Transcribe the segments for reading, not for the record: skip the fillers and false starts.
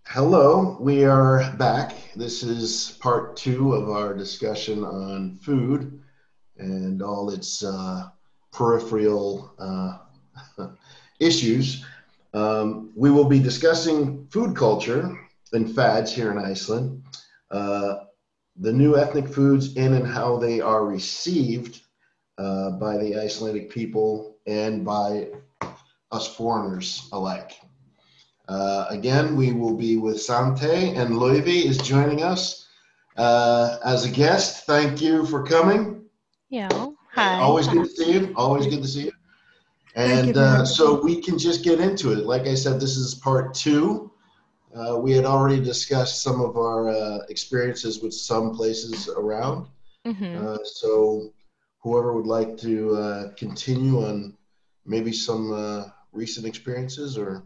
Hello, we are back. This is part two of our discussion on food and all its peripheral issues. We will be discussing food culture and fads here in Iceland, uh, the new ethnic foods in and how they are received by the Icelandic people and by us foreigners alike. Again, we will be with Sante, and Loivi is joining us as a guest. Thank you for coming. Yeah. Hi. Always good to see you. Always good to see you. Thank you And for having me. so we can just get into it. Like I said, this is part two. We had already discussed some of our experiences with some places around. Mm-hmm. So whoever would like to continue on maybe some recent experiences or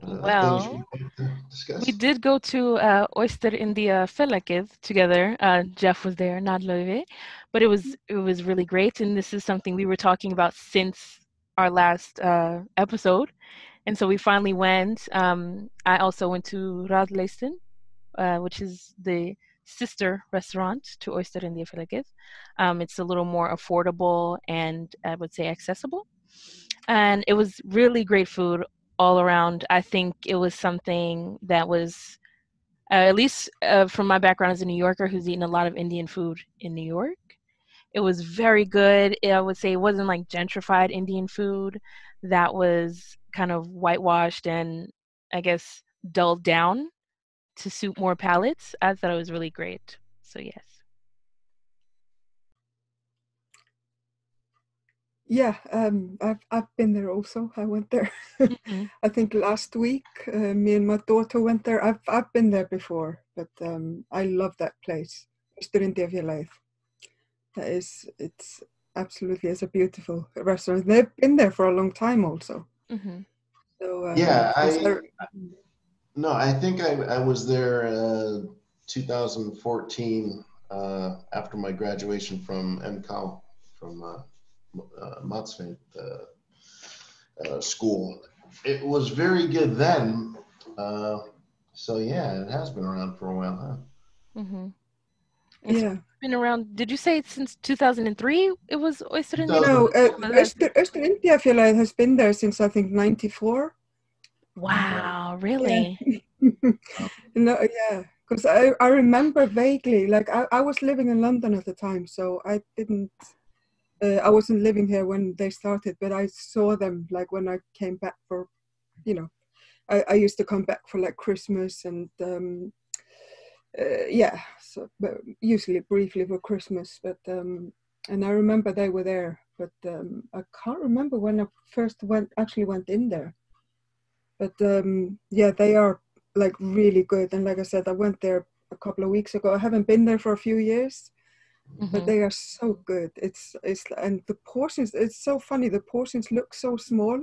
things you Well, want to we discuss. did go to Oyster in the Fellakið together. Jeff was there, not Löwe, but it was really great. And this is something we were talking about since our last episode. And so we finally went. I also went to Radleisten, which is the sister restaurant to Oyster in the Fellakið. It's a little more affordable and I would say accessible. And it was really great food all around. I think it was something that was, at least from my background as a New Yorker who's eaten a lot of Indian food in New York, it was very good. I would say it wasn't like gentrified Indian food that was kind of whitewashed and I guess dulled down to suit more palates. I thought it was really great. So yes. Yeah, I've been there also. I went there. Hmm. I think last week. Me and my daughter went there. I've been there before, but I love that place. Studentafélagið. It's absolutely it's a beautiful restaurant. They've been there for a long time also. Hmm. So Yeah, of course, no, I think I was there 2014 after my graduation from MCAL from Matsfeld school. It was very good then. Uh, so yeah, it has been around for a while, huh? Hmm. It's yeah. been around. Did you say it's since 2003? It was Oyster in the 2000. No, was that? Studentafélagið has been there since I think '94. Right. Wow, Yeah. really? No, yeah, because I remember vaguely, like I was living in London at the time, so I wasn't living here when they started, but I saw them like when I came back for, you know, I used to come back for like Christmas and yeah, so but usually briefly for Christmas, but and I remember they were there, but I can't remember when I first actually went in there. But yeah, they are like really good. And like I said, I went there a couple of weeks ago. I haven't been there for a few years, but Hmm. they are so good. It's and the portions. It's so funny. The portions look so small,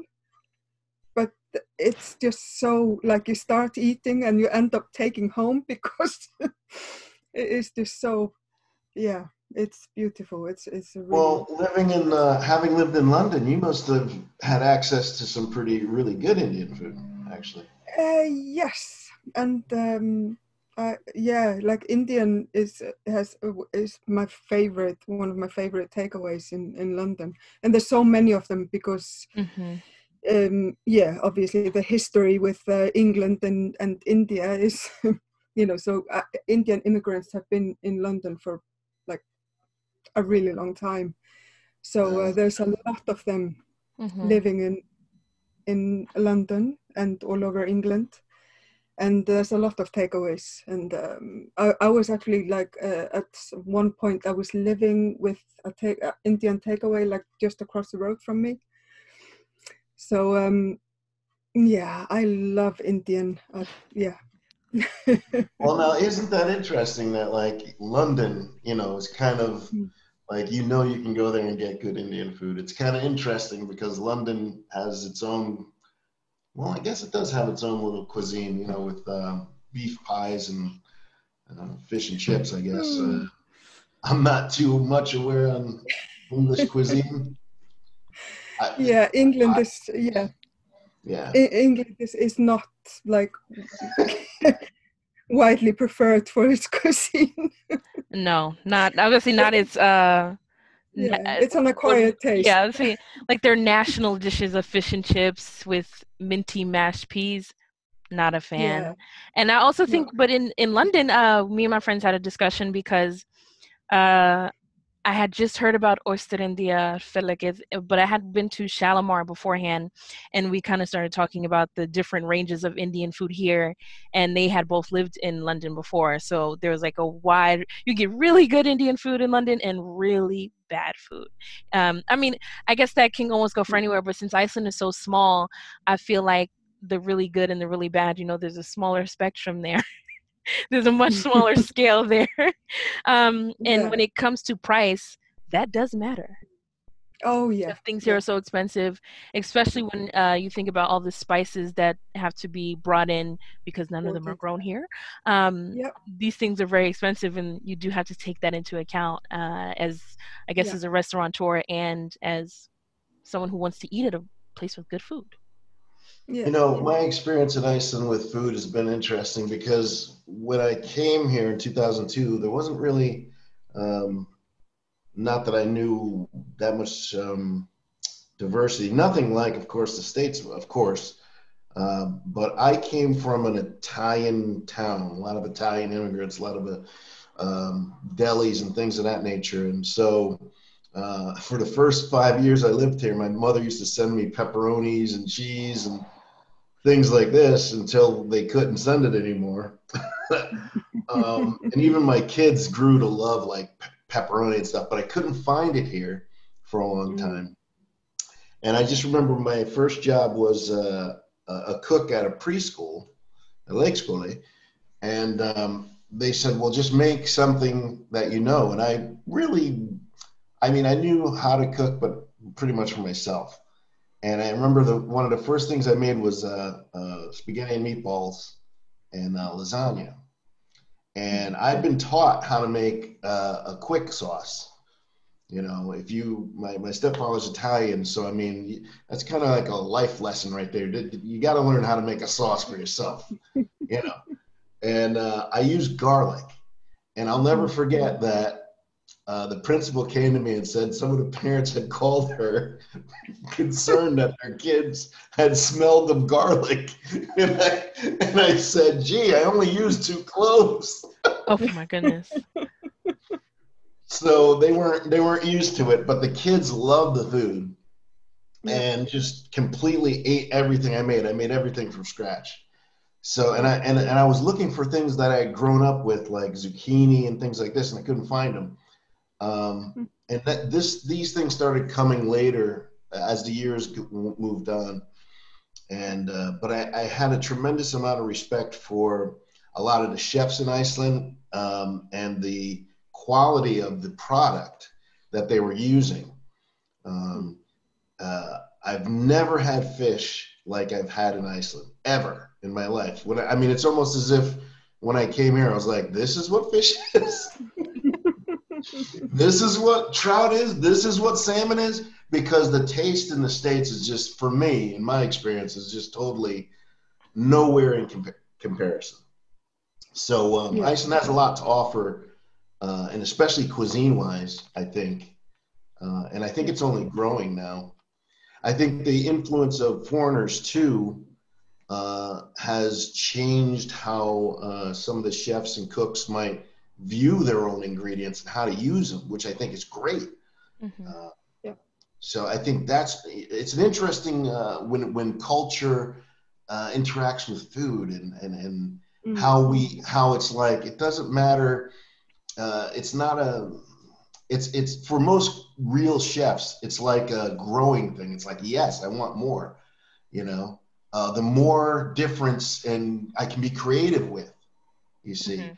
but it's just so like you start eating and you end up taking home because it is just so yeah. It's beautiful. It's a really Well, living in having lived in London, you must have had access to some pretty really good Indian food, actually. Yes, and yeah, like Indian is my favorite, one of my favorite takeaways in London, and there's so many of them because Hmm. yeah, obviously the history with England and India is so Indian immigrants have been in London for like a really long time, so Uh, there's a lot of them Hmm. living in London and all over England. And there's a lot of takeaways. And I was actually like at one point I was living with a Indian takeaway like just across the road from me. So yeah, I love Indian. Yeah. well, now isn't that interesting that like London, is kind of like you can go there and get good Indian food. It's kind of interesting because London has its own. Well, I guess it does have its own little cuisine, with beef pies and fish and chips. I guess Mm. I'm not too much aware on English cuisine. I, Yeah, England is yeah. Yeah. English is not like widely preferred for its cuisine. No, not obviously not its It's an acquired taste. yeah, see, like their national dishes of fish and chips with minty mashed peas. Not a fan. Yeah. And I also think, No. but in London, me and my friends had a discussion because uh I had just heard about Oyster in the Felakith, but I had been to Shalimar beforehand, and we kind of started talking about the different ranges of Indian food here, and they had both lived in London before, so there was like a wide. You get really good Indian food in London and really bad food. I mean, I guess that can almost go for anywhere, but since Iceland is so small, I feel like the really good and the really bad, there's a smaller spectrum there. There's a much smaller scale there. And Yeah. when it comes to price, that does matter. Oh yeah. Because things here are so expensive, especially when you think about all the spices that have to be brought in because none of them are grown here. Yep. These things are very expensive, and you do have to take that into account as, I guess, as a restaurateur and as someone who wants to eat at a place with good food. Yeah. My experience in Iceland with food has been interesting because when I came here in 2002, there wasn't really, not that I knew that much diversity. Nothing like, of course, the States, of course. But I came from an Italian town, a lot of Italian immigrants, a lot of delis and things of that nature. And so for the first 5 years I lived here, my mother used to send me pepperonis and cheese and things like this until they couldn't send it anymore. And even my kids grew to love like pepperoni and stuff, but I couldn't find it here for a long time. And I just remember my first job was a cook at a preschool, a lake school, and they said, well, just make something that you know. And I knew how to cook, but pretty much for myself. And I remember one of the first things I made was spaghetti and meatballs and lasagna. And I'd been taught how to make a quick sauce. My stepfather's Italian, so I mean, that's kind of like a life lesson right there. You got to learn how to make a sauce for yourself, And I used garlic, and I'll never forget that the principal came to me and said some of the parents had called her concerned that their kids had smelled the garlic. And I said, gee, I only used 2 cloves. Oh my goodness. So they weren't used to it, but the kids loved the food and just completely ate everything I made. I made everything from scratch. So and I was looking for things that I had grown up with, like zucchini and things like this, and I couldn't find them. And these things started coming later as the years moved on. And but I had a tremendous amount of respect for a lot of the chefs in Iceland and the quality of the product that they were using. I've never had fish like I've had in Iceland ever in my life. It's almost as if when I came here, I was like, this is what fish is. This is what trout is. This is what salmon is. Because the taste in the States is just, for me, in my experience, is just totally nowhere in comparison. So Iceland has a lot to offer, and especially cuisine-wise, I think. And I think it's only growing now. I think the influence of foreigners, too, has changed how some of the chefs and cooks might view their own ingredients and how to use them, which I think is great. So I think it's an interesting when culture interacts with food and how it's like, it doesn't matter. It's for most real chefs, it's like a growing thing. It's like, yes, I want more, the more difference and I can be creative with, you see.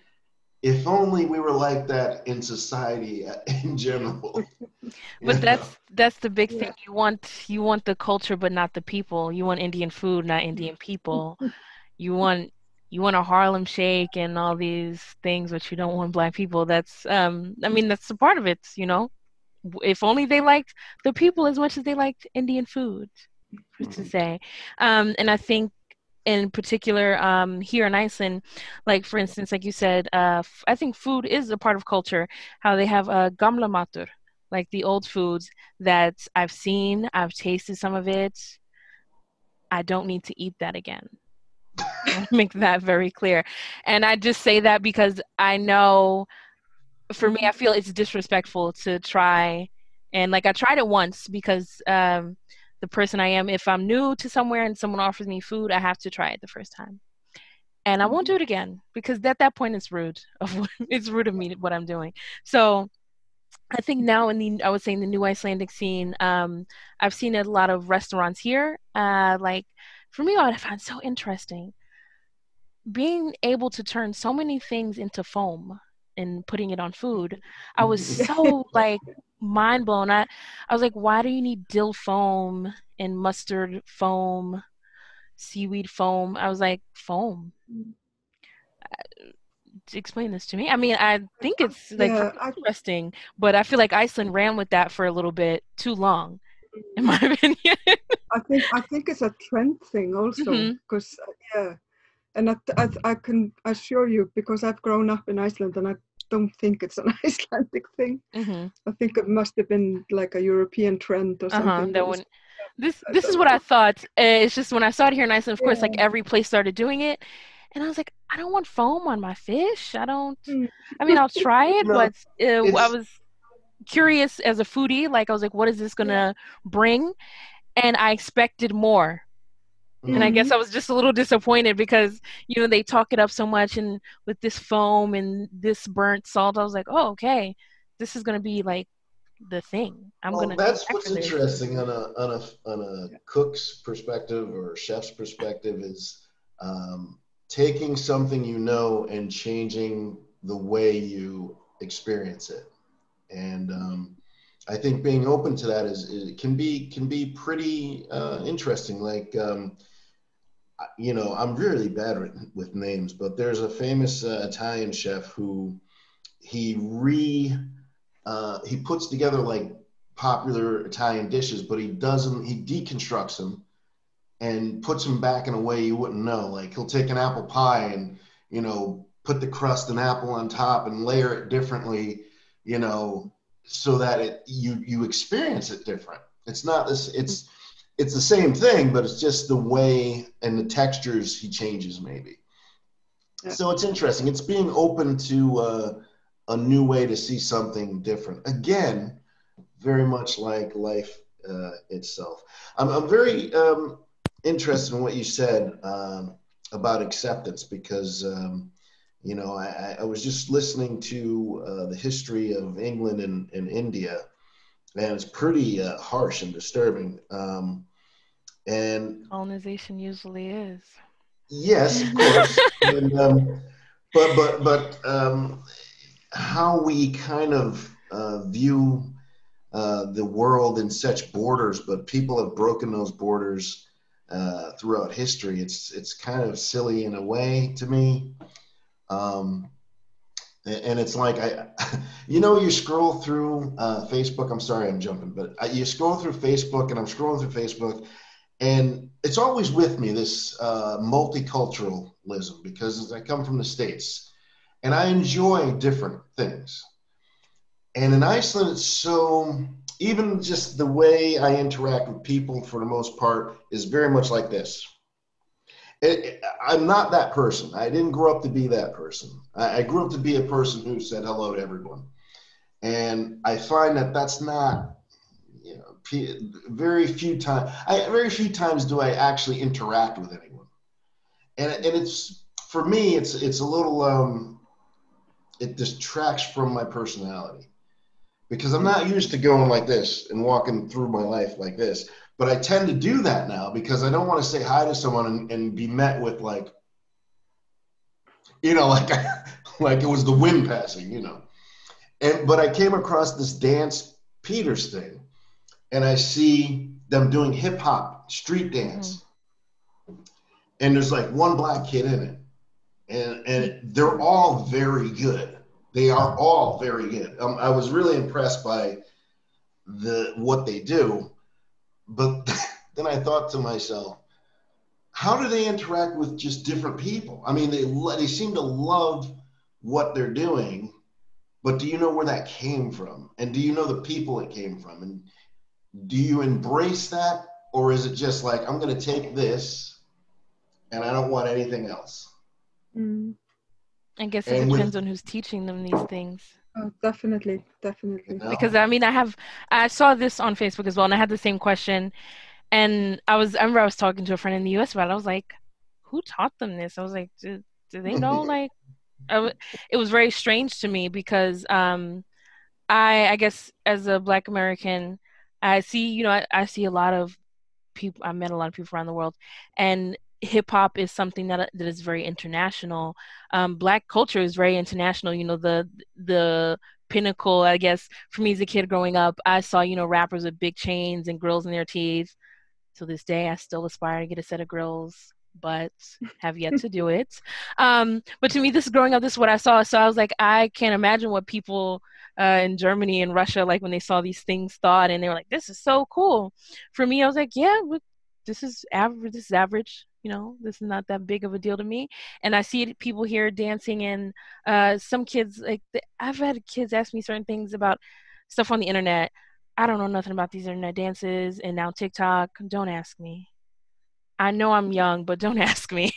If only we were like that in society in general. But that's the big thing. You want the culture, but not the people. You want Indian food, not Indian people. You want a Harlem Shake and all these things, but you don't want Black people. That's that's a part of it. If only they liked the people as much as they liked Indian food. to say. And I think in particular, here in Iceland, like for instance, like you said, I think food is a part of culture. How they have gamla matur, like the old foods that I've seen, I've tasted some of it. I don't need to eat that again. I want to make that very clear. And I just say that because I know, for me, I feel it's disrespectful to try. And like I tried it once because the person I am, if I'm new to somewhere and someone offers me food, I have to try it the first time. And I won't do it again because at that point it's rude. It's rude of me what I'm doing. So I think now I would say in the new Icelandic scene, I've seen a lot of restaurants here. Like for me, what I find so interesting, being able to turn so many things into foam and putting it on food. I was so like mind blown. I was like, why do you need dill foam and mustard foam, seaweed foam? I was like, foam. Explain this to me. I mean, I think it's like interesting, but I feel like Iceland ran with that for a little bit too long, in my opinion. I think it's a trend thing also, because and I can assure you, because I've grown up in Iceland, and I don't think it's an Icelandic thing. I think it must have been like a European trend or something. This is what I thought. It's just when I saw it here in Iceland, of course, like every place started doing it. And I was like, I don't want foam on my fish. I mean, I'll try it, but I was curious as a foodie. Like, I was like, what is this going to bring? And I expected more. And I guess I was just a little disappointed because, you know, they talk it up so much, and with this foam and this burnt salt, I was like, oh, okay, this is going to be like the thing. That's what's interesting on a cook's perspective or chef's perspective is taking something you know and changing the way you experience it. And I think being open to that it can be pretty interesting. Like you know, I'm really bad with names, but there's a famous Italian chef who he puts together like popular Italian dishes, but he deconstructs them and puts them back in a way you wouldn't know. Like he'll take an apple pie and, you know, put the crust and apple on top and layer it differently, you know, so that you experience it different. It's not this, it's the same thing, but it's just the way and the textures he changes maybe. Yeah. So it's interesting. It's being open to a new way to see something different. Again, very much like life itself. I'm very interested in what you said about acceptance because, you know, I was just listening to the history of England and India, and it's pretty harsh and disturbing. And colonization usually is. Yes, of course. And, but how we kind of view the world in such borders, but people have broken those borders throughout history. It's kind of silly in a way to me. And it's like, you know, you scroll through Facebook. I'm sorry, I'm jumping, but you scroll through Facebook, and I'm scrolling through Facebook, and it's always with me, this multiculturalism, because I come from the States and I enjoy different things. And in Iceland, it's so, even just the way I interact with people for the most part is very much like this. I'm not that person. I didn't grow up to be that person. I grew up to be a person who said hello to everyone. And I find that that's not, you know, very few times do I actually interact with anyone. And it's, for me, it's a little, it distracts from my personality. Because I'm not used to going like this and walking through my life like this. But I tend to do that now because I don't want to say hi to someone and be met with like, you know, like it was the wind passing, you know. But I came across this Dance Peters thing, and I see them doing hip hop street dance. And there's like one black kid in it. And they're all very good. They are all very good. I was really impressed by what they do, but then I thought to myself, how do they interact with just different people? I mean, they seem to love what they're doing, but do you know where that came from? And do you know the people it came from? And do you embrace that? Or is it just like, I'm going to take this and I don't want anything else? Mm. I guess it depends on who's teaching them these things. Oh, definitely. You know? Because I mean, I saw this on Facebook as well, and I had the same question. And I remember I was talking to a friend in the US about it. I was like, who taught them this? I was like, do they know? Like, it was very strange to me because I guess as a Black American, I see, I see a lot of people. I met a lot of people around the world, and hip hop is something that is very international. Black culture is very international. The pinnacle, I guess, for me as a kid growing up, I saw rappers with big chains and grills in their teeth. To this day, I still aspire to get a set of grills, but have yet to do it. But to me, growing up, this is what I saw. So I was like, I can't imagine what people in Germany and Russia, like when they saw these things, thought, and they were like, "This is so cool." For me, I was like, "Yeah, but this is average. This is average. This is not that big of a deal to me." And I see people here dancing, and some kids I've had kids ask me certain things about stuff on the internet. I don't know nothing about these internet dances and now TikTok. Don't ask me. I know I'm young, but don't ask me.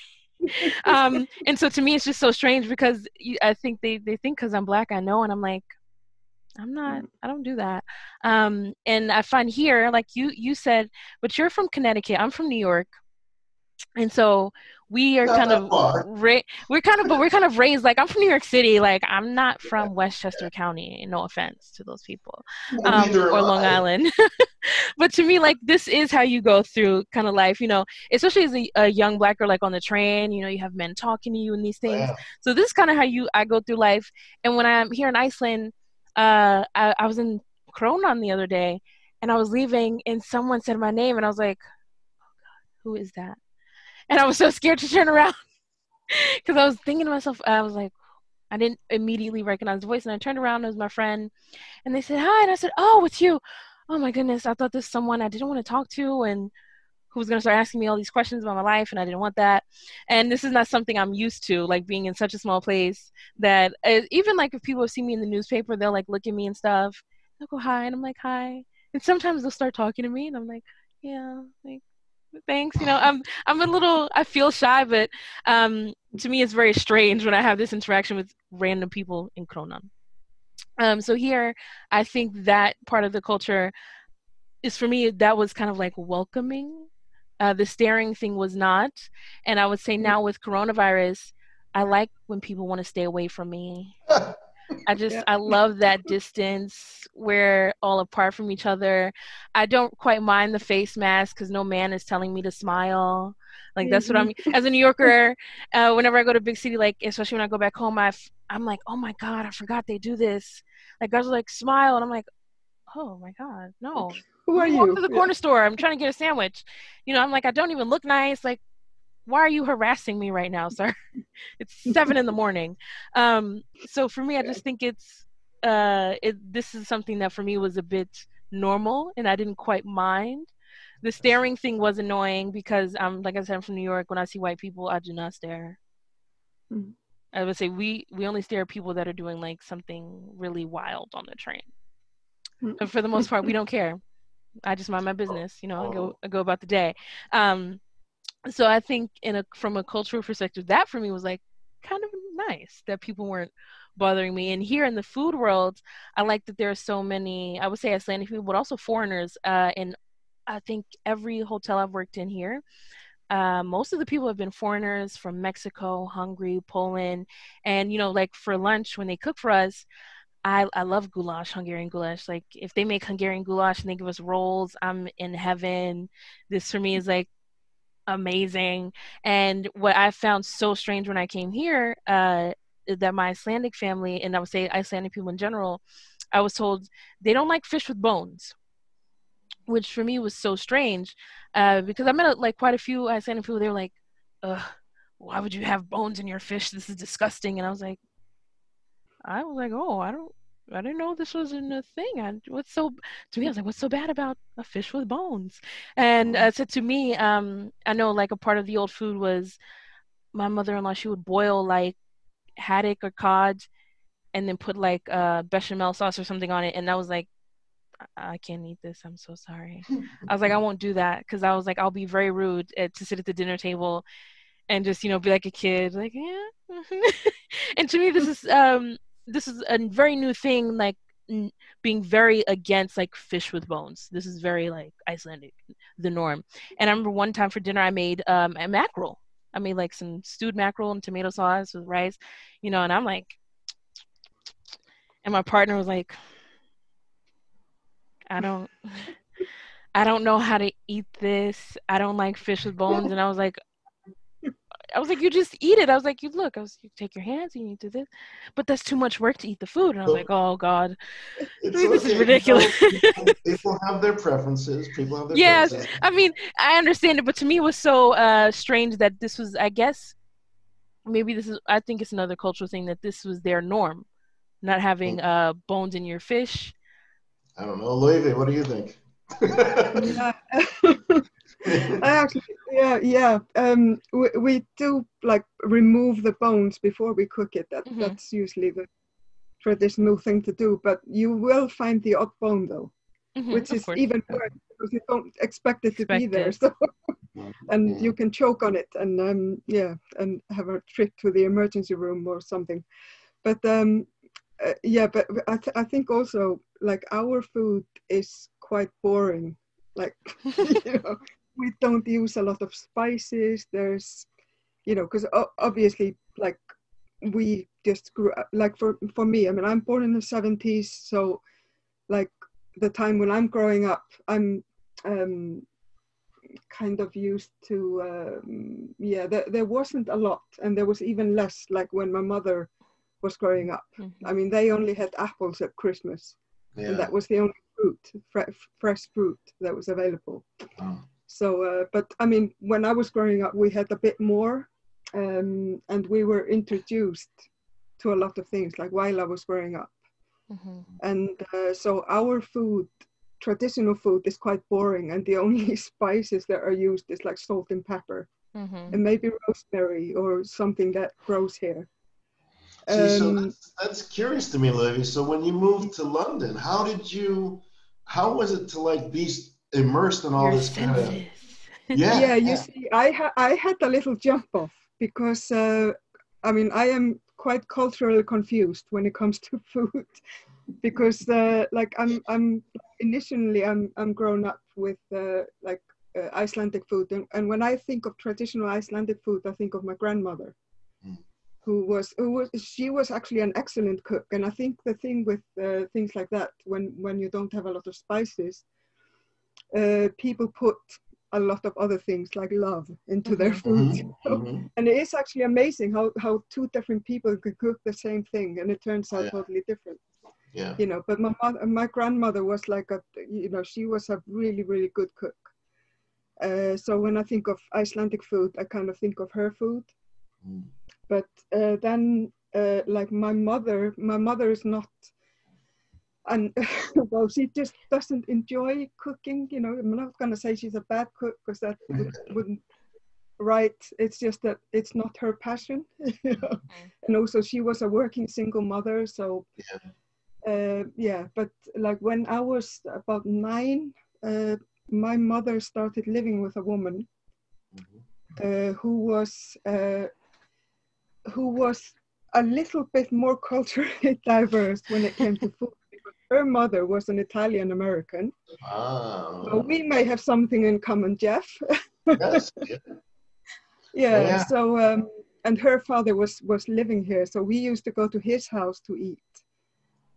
And so to me, it's just so strange because I think they think because I'm Black, I know, and I'm like, I'm not. I don't do that. And I find here, like you said, but you're from Connecticut. I'm from New York. And so we are kind of we're kind of raised like I'm from New York City. Like I'm not from Westchester County. No offense to those people, or Long Island. But to me, like this is how you go through kind of life. Especially as a young Black girl, like on the train. You have men talking to you and these things. So this is kind of how I go through life. And when I'm here in Iceland, I was in Kronan the other day, and I was leaving, and someone said my name, and I was like, "Oh God, who is that?" And I was so scared to turn around because I was thinking to myself, I was like, I didn't immediately recognize the voice. And I turned around, it was my friend. And they said, "Hi." And I said, "Oh, it's you." Oh my goodness. I thought this was someone I didn't want to talk to and who was going to start asking me all these questions about my life. And I didn't want that. And this is not something I'm used to, like being in such a small place that even like if people see me in the newspaper, they'll like look at me and stuff. They'll go, "Hi." And I'm like, "Hi." And sometimes they'll start talking to me and I'm like, "Yeah, like, thanks." I'm a little, I feel shy, but to me it's very strange when I have this interaction with random people in Kronan. So here I think that part of the culture is, for me, that was kind of like welcoming. The staring thing was not. And I would say now with coronavirus, I like when people want to stay away from me. I love that distance. We're all apart from each other. I don't quite mind the face mask because no man is telling me to smile. Like that's what I'm, as a New Yorker, whenever I go to a big city, like especially when I go back home, I'm like, oh my God, I forgot they do this. Like guys are like, smile. And I'm like, oh my God, no. Who are you? Walk to the corner store. I'm trying to get a sandwich. I'm like, I don't even look nice. Like, why are you harassing me right now, sir? It's 7 a.m. So for me, I just think this is something that for me was a bit normal and I didn't quite mind. The staring thing was annoying because like I said, I'm from New York. When I see white people, I do not stare. Mm-hmm. I would say we only stare at people that are doing like something really wild on the train. But for the most part, we don't care. I just mind my business, I go about the day. So I think from a cultural perspective, that for me was like kind of nice that people weren't bothering me. And here in the food world, I like that there are so many, I would say Icelandic people, but also foreigners. And I think every hotel I've worked in here, most of the people have been foreigners from Mexico, Hungary, Poland. And, like for lunch, when they cook for us, I love goulash, Hungarian goulash. Like if they make Hungarian goulash and they give us rolls, I'm in heaven. This for me is like amazing. And what I found so strange when I came here, that my Icelandic family, and I would say Icelandic people in general, I was told they don't like fish with bones, which for me was so strange, because I met like quite a few Icelandic people. They were like, "Ugh, why would you have bones in your fish? This is disgusting." And I was like, oh, I don't I didn't know this wasn't a thing. To me, I was like, what's so bad about a fish with bones? And so to me, I know like a part of the old food was my mother-in-law, she would boil like haddock or cod and then put like bechamel sauce or something on it. And I was like, I can't eat this. I'm so sorry. I was like, I won't do that because I was like, I'll be very rude to sit at the dinner table and just be like a kid, like yeah. And to me, this is a very new thing, like being very against like fish with bones. This is very like Icelandic, the norm. And I remember one time for dinner, I made a mackerel. I made like some stewed mackerel and tomato sauce with rice, and I'm like, and my partner was like, I don't know how to eat this. I don't like fish with bones. And I was like, you just eat it. I was like, you take your hands and you do this. But that's too much work to eat the food. And I was like, oh God, this is ridiculous. People have their preferences. Yes, I mean, I understand it, but to me it was so strange that this was, I guess, I think it's another cultural thing that this was their norm, not having bones in your fish. I don't know. Loewe, what do you think? Yeah. I actually, yeah. We do like remove the bones before we cook it. That's usually the traditional thing to do. But you will find the odd bone though, which is even worse because you don't expect it to be there. So, and you can choke on it and and have a trip to the emergency room or something. But but I think also like our food is quite boring. Like we don't use a lot of spices. There's because obviously like we just grew up, like for me, I mean, I'm born in the 70s, so like the time when I'm growing up, I'm kind of used to there wasn't a lot, and there was even less like when my mother was growing up. I mean, they only had apples at Christmas, and that was the only fruit, fresh fruit that was available. So but I mean, when I was growing up, we had a bit more, and we were introduced to a lot of things like while I was growing up. And so our food, traditional food, is quite boring, and the only spices that are used is like salt and pepper, and maybe rosemary or something that grows here. So that's curious to me, Loewe. So when you moved to London, how was it to like be immersed in all this kind of? You see, I had a little jump off because I mean, I am quite culturally confused when it comes to food because like I'm initially I'm grown up with Icelandic food, and when I think of traditional Icelandic food, I think of my grandmother. She was actually an excellent cook. And I think the thing with things like that, when you don't have a lot of spices, people put a lot of other things like love into their food. And it is actually amazing how two different people could cook the same thing and it turns out totally different. But my grandmother was like she was a really, really good cook. So when I think of Icelandic food, I kind of think of her food. But then, like my mother is not, and well, she just doesn't enjoy cooking. I'm not going to say she's a bad cook because that wouldn't right. It's just that it's not her passion. And also, she was a working single mother, so But like when I was about 9, my mother started living with a woman who was a little bit more culturally diverse when it came to food, because her mother was an Italian American. So we may have something in common, Jeff. Yes. Yeah. So and her father was living here, so we used to go to his house to eat,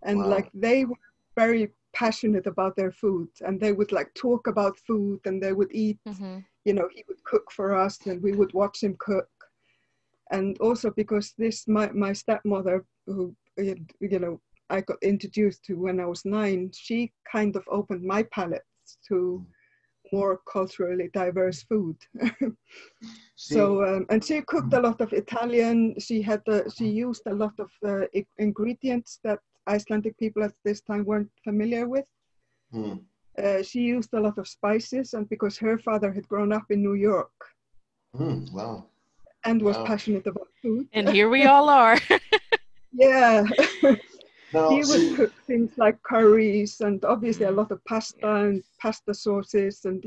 and like they were very passionate about their food, and they would like talk about food, and they would eat. He would cook for us, and we would watch him cook. And also because my stepmother, who I got introduced to when I was 9, she kind of opened my palate to more culturally diverse food. So and she cooked a lot of Italian. She used a lot of ingredients that Icelandic people at this time weren't familiar with. She used a lot of spices, and because her father had grown up in New York Wow. and was passionate about food. And here we all are. Yeah. No, He would cook things like curries and obviously a lot of pasta and pasta sauces, and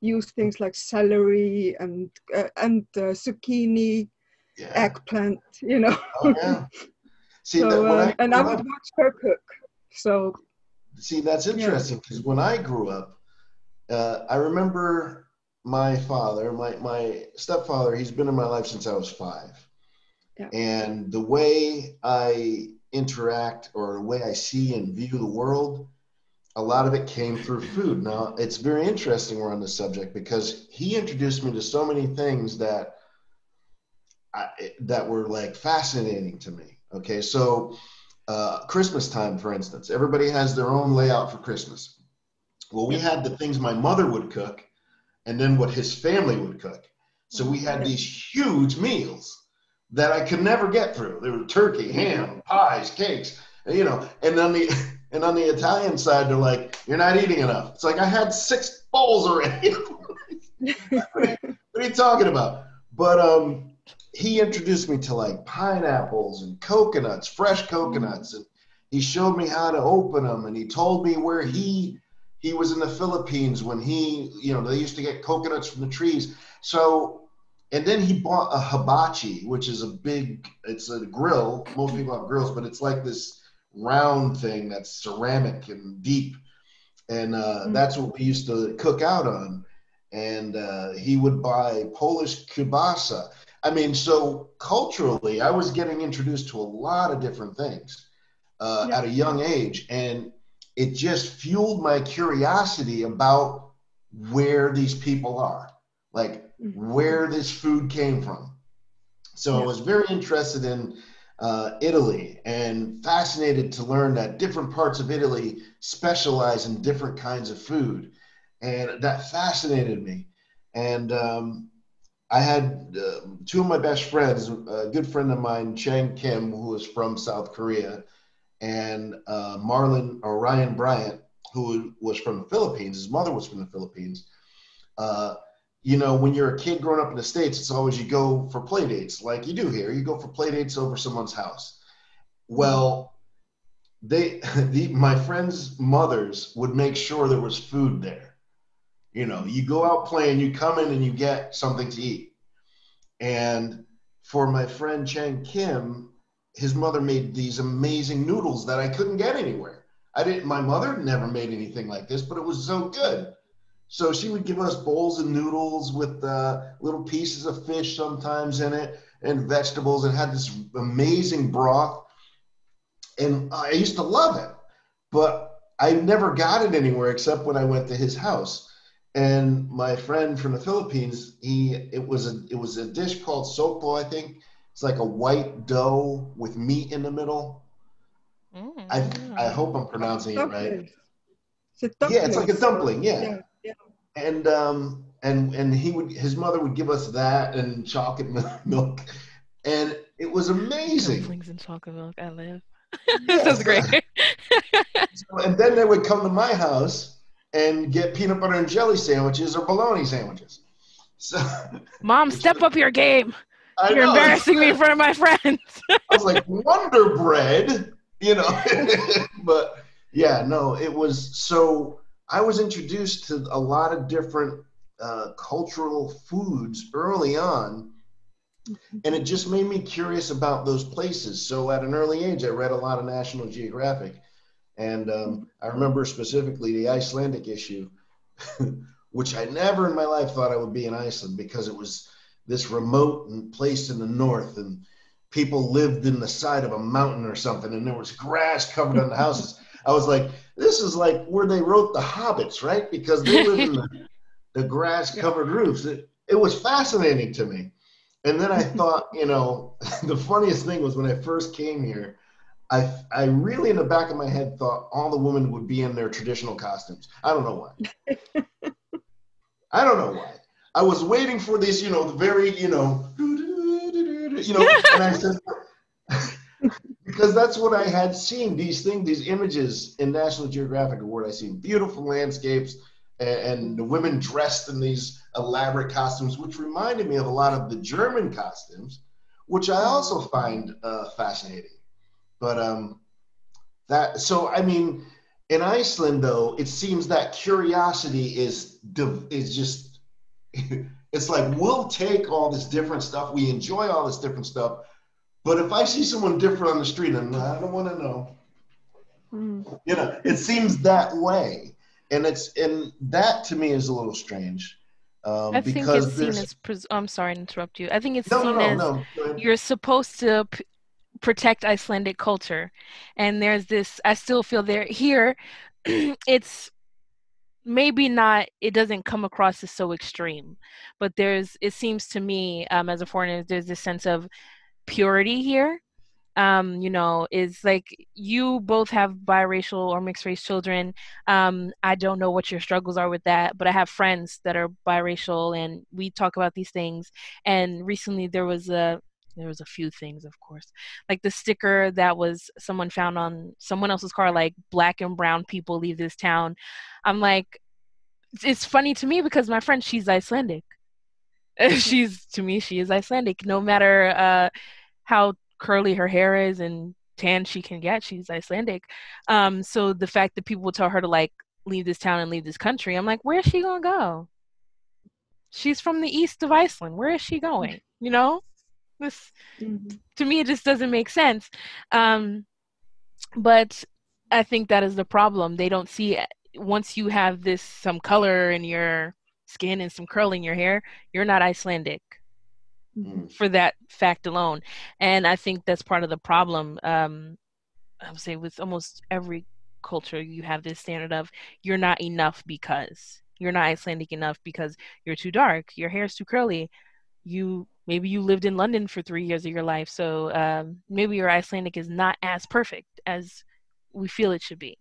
use things like celery and zucchini, eggplant. Oh, yeah. See, So that when I would watch her cook. So see, that's interesting because when I grew up, I remember my father, my stepfather. He's been in my life since I was 5, and the way I interact or the way I see and view the world, a lot of it came through food. Now, it's very interesting we're on this subject because he introduced me to so many things that were like fascinating to me. Okay, so Christmas time, for instance, everybody has their own layout for Christmas. Well, we had the things my mother would cook and then what his family would cook. So we had these huge meals that I could never get through. There were turkey, ham, pies, cakes, and on the Italian side, they're like, "You're not eating enough." It's like I had 6 bowls already. What are you talking about? But he introduced me to like pineapples and coconuts, fresh coconuts, and he showed me how to open them, and he told me where he was in the Philippines when they used to get coconuts from the trees. So. And then he bought a hibachi, which is it's a grill. Most people have grills, but it's like this round thing that's ceramic and deep. And that's what we used to cook out on. And he would buy Polish kielbasa. I mean, so culturally, I was getting introduced to a lot of different things at a young age. And it just fueled my curiosity about where these people are. Like, where this food came from. So I was very interested in Italy and fascinated to learn that different parts of Italy specialize in different kinds of food. And that fascinated me. And I had 2 of my best friends, a good friend of mine, Chang Kim, who is from South Korea, and Ryan Bryant, who was from the Philippines. His mother was from the Philippines. When you're a kid growing up in the States, it's always you go for play dates like you do here. You go for play dates over someone's house. Well, my friends' mothers would make sure there was food there. You go out playing, you come in and you get something to eat. And for my friend Chang Kim, his mother made these amazing noodles that I couldn't get anywhere. My mother never made anything like this, but it was so good. So she would give us bowls of noodles with little pieces of fish sometimes in it and vegetables, and had this amazing broth. And I used to love it, but I never got it anywhere except when I went to his house. And my friend from the Philippines, it was a dish called sopo, I think. It's like a white dough with meat in the middle. I hope I'm pronouncing it right. Yeah, it's like a dumpling. Yeah. And his mother would give us that and chocolate milk, and it was amazing. Dumplings and chocolate milk, I live. This is great. And then they would come to my house and get peanut butter and jelly sandwiches or bologna sandwiches. So, Mom, step up your game. You're embarrassing me in front of my friends. I was like, Wonder Bread, but yeah, no, it was so. I was introduced to a lot of different cultural foods early on, and it just made me curious about those places. So at an early age, I read a lot of National Geographic, and I remember specifically the Icelandic issue, which I never in my life thought I would be in Iceland, because it was this remote place in the north, and people lived in the side of a mountain or something, and there was grass covered on the houses. I was like, this is like where they wrote the Hobbits, right? Because they live in the grass-covered roofs. It was fascinating to me. And then I thought, the funniest thing was when I first came here, I really in the back of my head thought all the women would be in their traditional costumes. I don't know why. I don't know why. I was waiting for this, the very, and I said, Because that's what I had seen, these things, these images in National Geographic Award. I seen beautiful landscapes and the women dressed in these elaborate costumes, which reminded me of a lot of the German costumes, which I also find fascinating. But so I mean, in Iceland though, it seems that curiosity is just it's like we'll take all this different stuff, we enjoy all this different stuff, but if I see someone different on the street, and I don't want to know, you know, it seems that way, and that to me is a little strange. I think Because it's seen as I'm sorry to interrupt you. I think it's no, seen as no. Go ahead. you're supposed to protect Icelandic culture, and there's this. I still feel here. It's maybe not. It doesn't come across as so extreme, but it seems to me, as a foreigner, there's this sense of purity here. Is like you both have biracial or mixed race children. I don't know what your struggles are with that, but I have friends that are biracial and we talk about these things. And recently there was a few things, of course, like the sticker that was someone found on someone else's car, like black and brown people leave this town. I'm like, it's funny to me because my friend, she's Icelandic. To me, she is Icelandic. No matter how curly her hair is and tan she can get, she's Icelandic. So the fact that people will tell her to like leave this town and leave this country, I'm like, where's she gonna go? She's from the east of Iceland. Where is she going? You know, this to me it just doesn't make sense. But I think that is the problem. They don't see it. Once you have some color in your skin and some curl in your hair, you're not Icelandic. For that fact alone. And I think that's part of the problem. I would say with almost every culture, you have this standard of you're not enough because you're not Icelandic enough because you're too dark, your hair's too curly. Maybe you lived in London for 3 years of your life, so maybe your Icelandic is not as perfect as we feel it should be.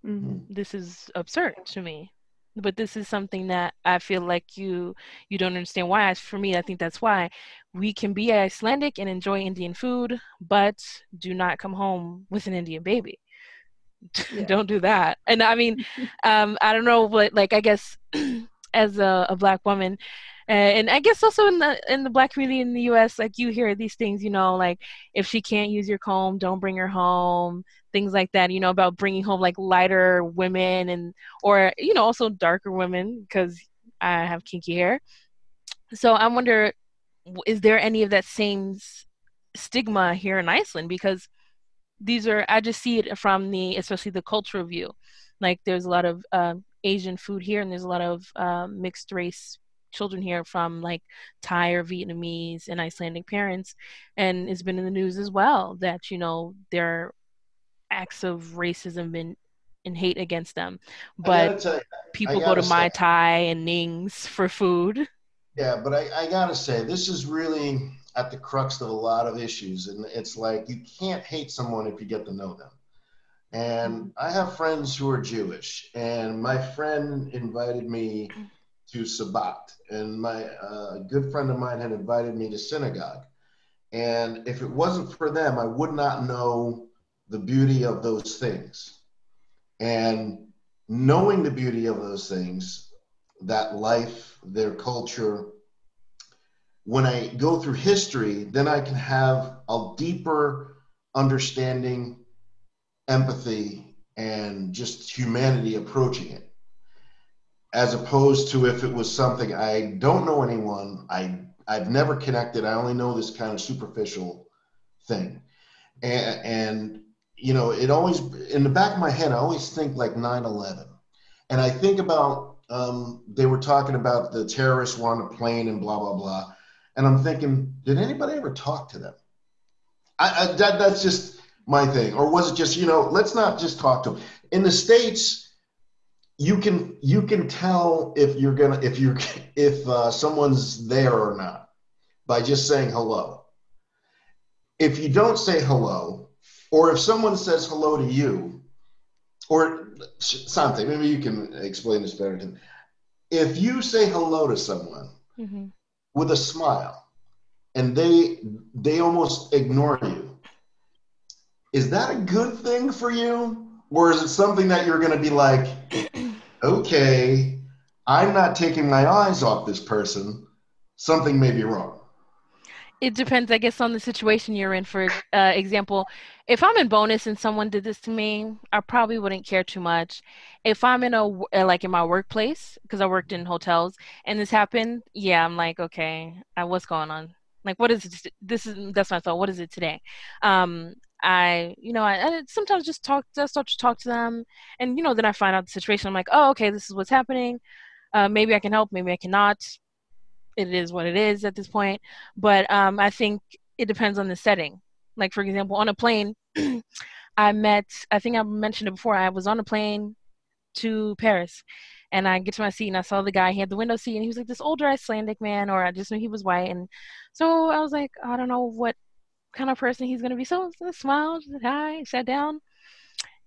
This is absurd to me. But this is something that I feel like you don't understand why. For me, I think that's why we can be Icelandic and enjoy Indian food, but do not come home with an Indian baby. Yeah. Don't do that. And I mean, I don't know, but like I guess as a Black woman, and I guess also in the Black community in the U.S., like you hear these things, like if she can't use your comb, don't bring her home. Things like that, about bringing home like lighter women or also darker women because I have kinky hair. So I wonder, is there any of that same stigma here in Iceland? Because I just see it from especially the cultural view. Like there's a lot of Asian food here, and there's a lot of mixed race children here from like Thai or Vietnamese and Icelandic parents, and it's been in the news as well that they're acts of racism and hate against them, but people go to Mai Tai and Nings for food. Yeah, but I gotta say, this is really at the crux of a lot of issues, and it's like you can't hate someone if you get to know them. And I have friends who are Jewish, and my friend invited me to Sabbat, and my good friend of mine had invited me to synagogue. And if it wasn't for them, I would not know the beauty of those things. And knowing the beauty of those things, that life, their culture, when I go through history, then I can have a deeper understanding, empathy, and just humanity approaching it. As opposed to if it was something I don't know anyone, I've never connected, I only know this kind of superficial thing. And it always, in the back of my head, I always think like 9/11. And I think about, they were talking about the terrorists were on a plane and blah, blah, blah. And I'm thinking, did anybody ever talk to them? That's just my thing. Or was it just, let's not just talk to them. In the States, you can tell if someone's there or not by just saying hello. If you don't say hello, or if someone says hello to you, or something, maybe you can explain this better to me. If you say hello to someone with a smile, and they almost ignore you, Is that a good thing for you? Or is it something that you're going to be like, okay, I'm not taking my eyes off this person. Something may be wrong. It depends, I guess, on the situation you're in. For example, if I'm in bonus and someone did this to me, I probably wouldn't care too much. If I'm in like in my workplace, because I worked in hotels, and this happened, yeah, I'm like, okay, what's going on? Like, what is it? That's my thought. What is it today? Um, I sometimes I start to talk to them, and then I find out the situation. I'm like, oh, okay, this is what's happening. Maybe I can help, maybe I cannot. It is what it is at this point. But I think it depends on the setting. Like, for example, on a plane, I think I mentioned it before, I was on a plane to Paris. And I get to my seat and I saw the guy, he had the window seat and he was like this older Icelandic man, or I just knew he was white. And so I was like, I don't know what kind of person he's going to be. So I smiled, said hi, sat down.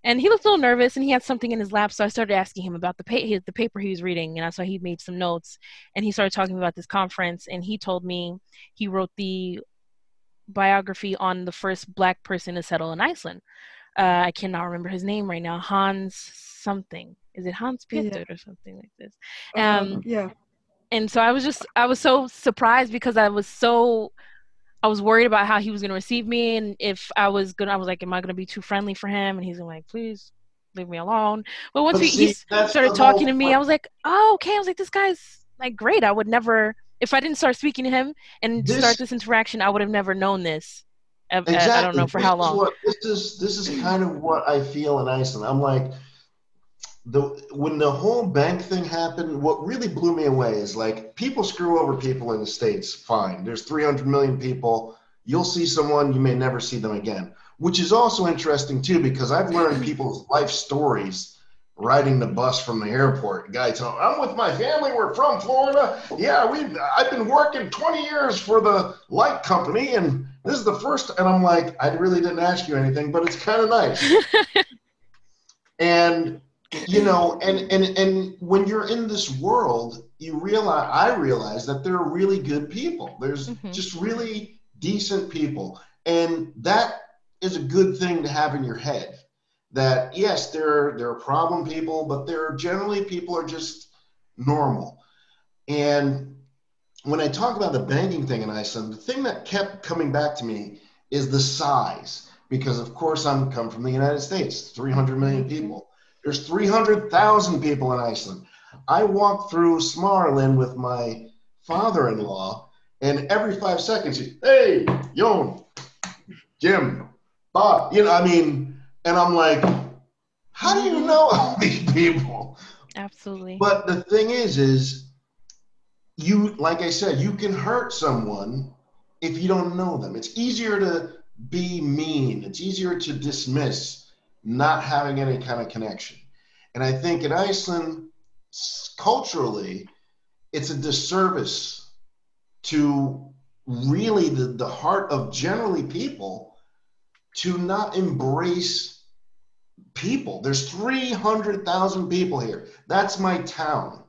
And he looked a little nervous, and he had something in his lap. So I started asking him about the paper he was reading, and I saw he made some notes. And he started talking about this conference, and he told me he wrote the biography on the first Black person to settle in Iceland. I cannot remember his name right now. Hans something. Is it Hans Yeah. Peter or something like this? Yeah. And so I was so surprised because I was worried about how he was going to receive me, and if I was like, am I going to be too friendly for him? And he's like, please leave me alone. But once But he see, that's started the talking to whole me, I point. was like, oh, okay. I was like, this guy's like great. I would never, if I didn't start speaking to him and start This this interaction, I would have never known this. I don't know exactly. for how long. This is kind of what I feel in Iceland. I'm like, when the whole bank thing happened, what really blew me away is like people screw over people in the States, fine. There's 300 million people. You'll see someone, you may never see them again, which is also interesting too, because I've learned people's life stories riding the bus from the airport. Guy telling, I'm with my family, we're from Florida. Yeah, I've been working 20 years for the light company, and this is the first, and I'm like, I really didn't ask you anything, but it's kind of nice. And and when you're in this world, I realize that there are really good people. There's Hmm. just really decent people. And that is a good thing to have in your head. That yes, there are problem people, but there are generally people are just normal. And when I talk about the banking thing in Iceland, the thing that kept coming back to me is the size. Because of course I'm come from the United States, 300 million Hmm. people. There's 300,000 people in Iceland. I walked through Smarlin with my father-in-law, and every 5 seconds, hey, Jon, Jim, Bob, and I'm like, how do you Hmm. know all these people? Absolutely. But the thing is you, like I said, you can hurt someone if you don't know them. It's easier to be mean. It's easier to dismiss not having any kind of connection. And I think in Iceland, culturally, it's a disservice to really the heart of generally people to not embrace people. There's 300,000 people here. That's my town.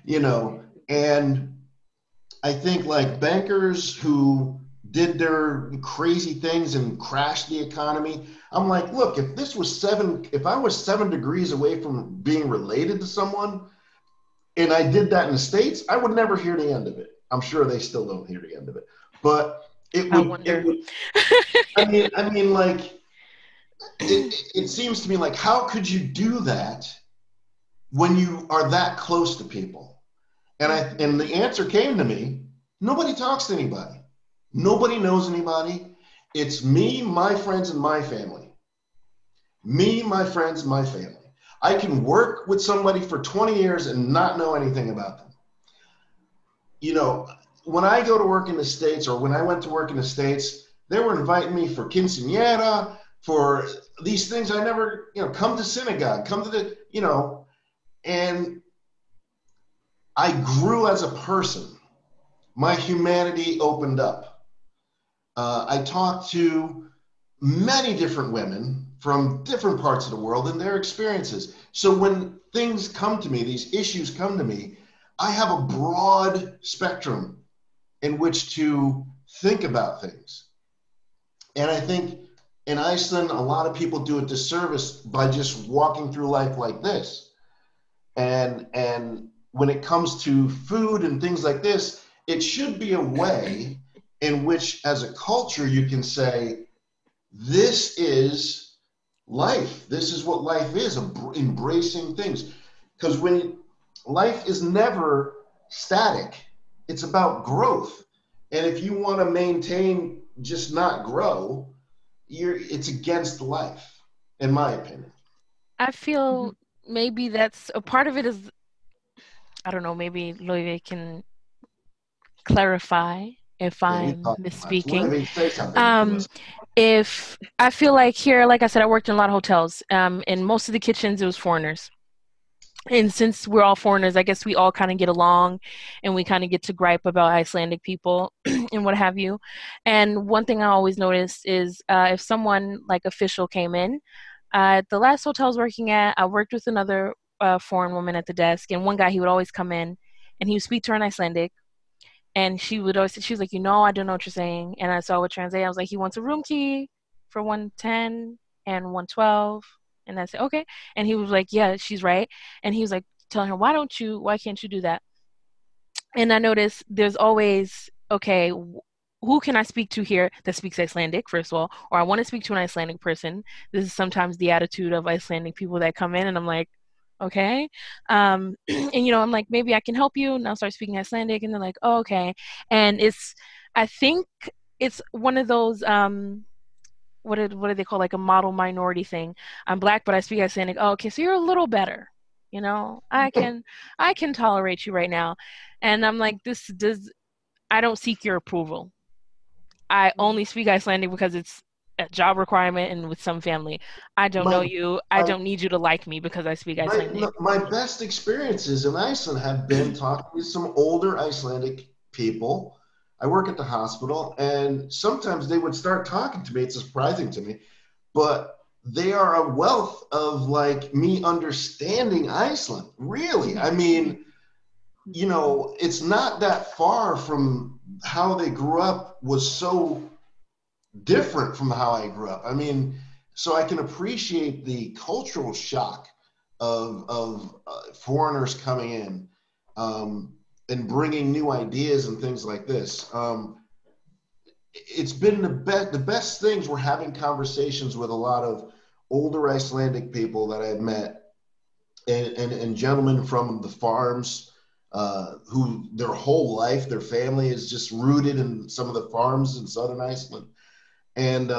you know, and I think like bankers who did their crazy things and crashed the economy. I'm like, look, if I was 7 degrees away from being related to someone and I did that in the States, I would never hear the end of it. I'm sure they still don't hear the end of it, but I wonder. like, it seems to me like, how could you do that when you are that close to people? And the answer came to me, nobody talks to anybody. Nobody knows anybody. It's me, my friends, and my family. Me, my friends, my family. I can work with somebody for 20 years and not know anything about them. When I go to work in the States, or when I went to work in the States, they were inviting me for quinceañera, for these things I never, come to synagogue, come to and I grew as a person. My humanity opened up. I talked to many different women from different parts of the world and their experiences. So when things come to me, these issues come to me, I have a broad spectrum in which to think about things. And I think in Iceland, a lot of people do a disservice by just walking through life like this. And when it comes to food and things like this, it should be a way in which, as a culture, you can say, this is life. This is what life is, embracing things. Because when life is never static, it's about growth. And if you want to maintain, just not grow, it's against life, in my opinion. I feel maybe that's a part of it is, I don't know, maybe Loive can clarify if Yeah, you I'm talk too much. misspeaking. Living, say something to us. If I feel like here, like I said, I worked in a lot of hotels. In most of the kitchens, it was foreigners. And since we're all foreigners, I guess we all kind of get along and we kind of get to gripe about Icelandic people and what have you. And one thing I always noticed is if someone like official came in, the last hotel I was working at, I worked with another foreign woman at the desk. And one guy, he would always come in and he would speak to her in Icelandic. And she was like, I don't know what you're saying. And so I would translate. I was like, he wants a room key for 110 and 112. And I said, okay. And he was like, yeah, she's right. And he was like telling her, why can't you do that? And I noticed there's always, okay, who can I speak to here that speaks Icelandic, first of all? Or I want to speak to an Icelandic person. This is sometimes the attitude of Icelandic people that come in, and I'm like, okay. And, I'm like, maybe I can help you. And I'll start speaking Icelandic, and they're like, oh, okay. And I think it's one of those, what do they call, like a model minority thing? I'm Black, but I speak Icelandic. Oh, okay, so you're a little better. I can tolerate you right now. And I'm like, I don't seek your approval. I only speak Icelandic because it's a job requirement and with some family. I don't know you. I don't need you to like me because I speak Icelandic. My best experiences in Iceland have been talking with some older Icelandic people. I work at the hospital, and sometimes they would start talking to me. It's surprising to me, but they are a wealth of like me understanding Iceland. Really, I mean, it's not that far from how they grew up was so different from how I grew up. I mean, so I can appreciate the cultural shock of foreigners coming in and bringing new ideas and things like this. It's been the best things. We're having conversations with a lot of older Icelandic people that I've met and gentlemen from the farms who their whole life, their family is just rooted in some of the farms in southern Iceland. And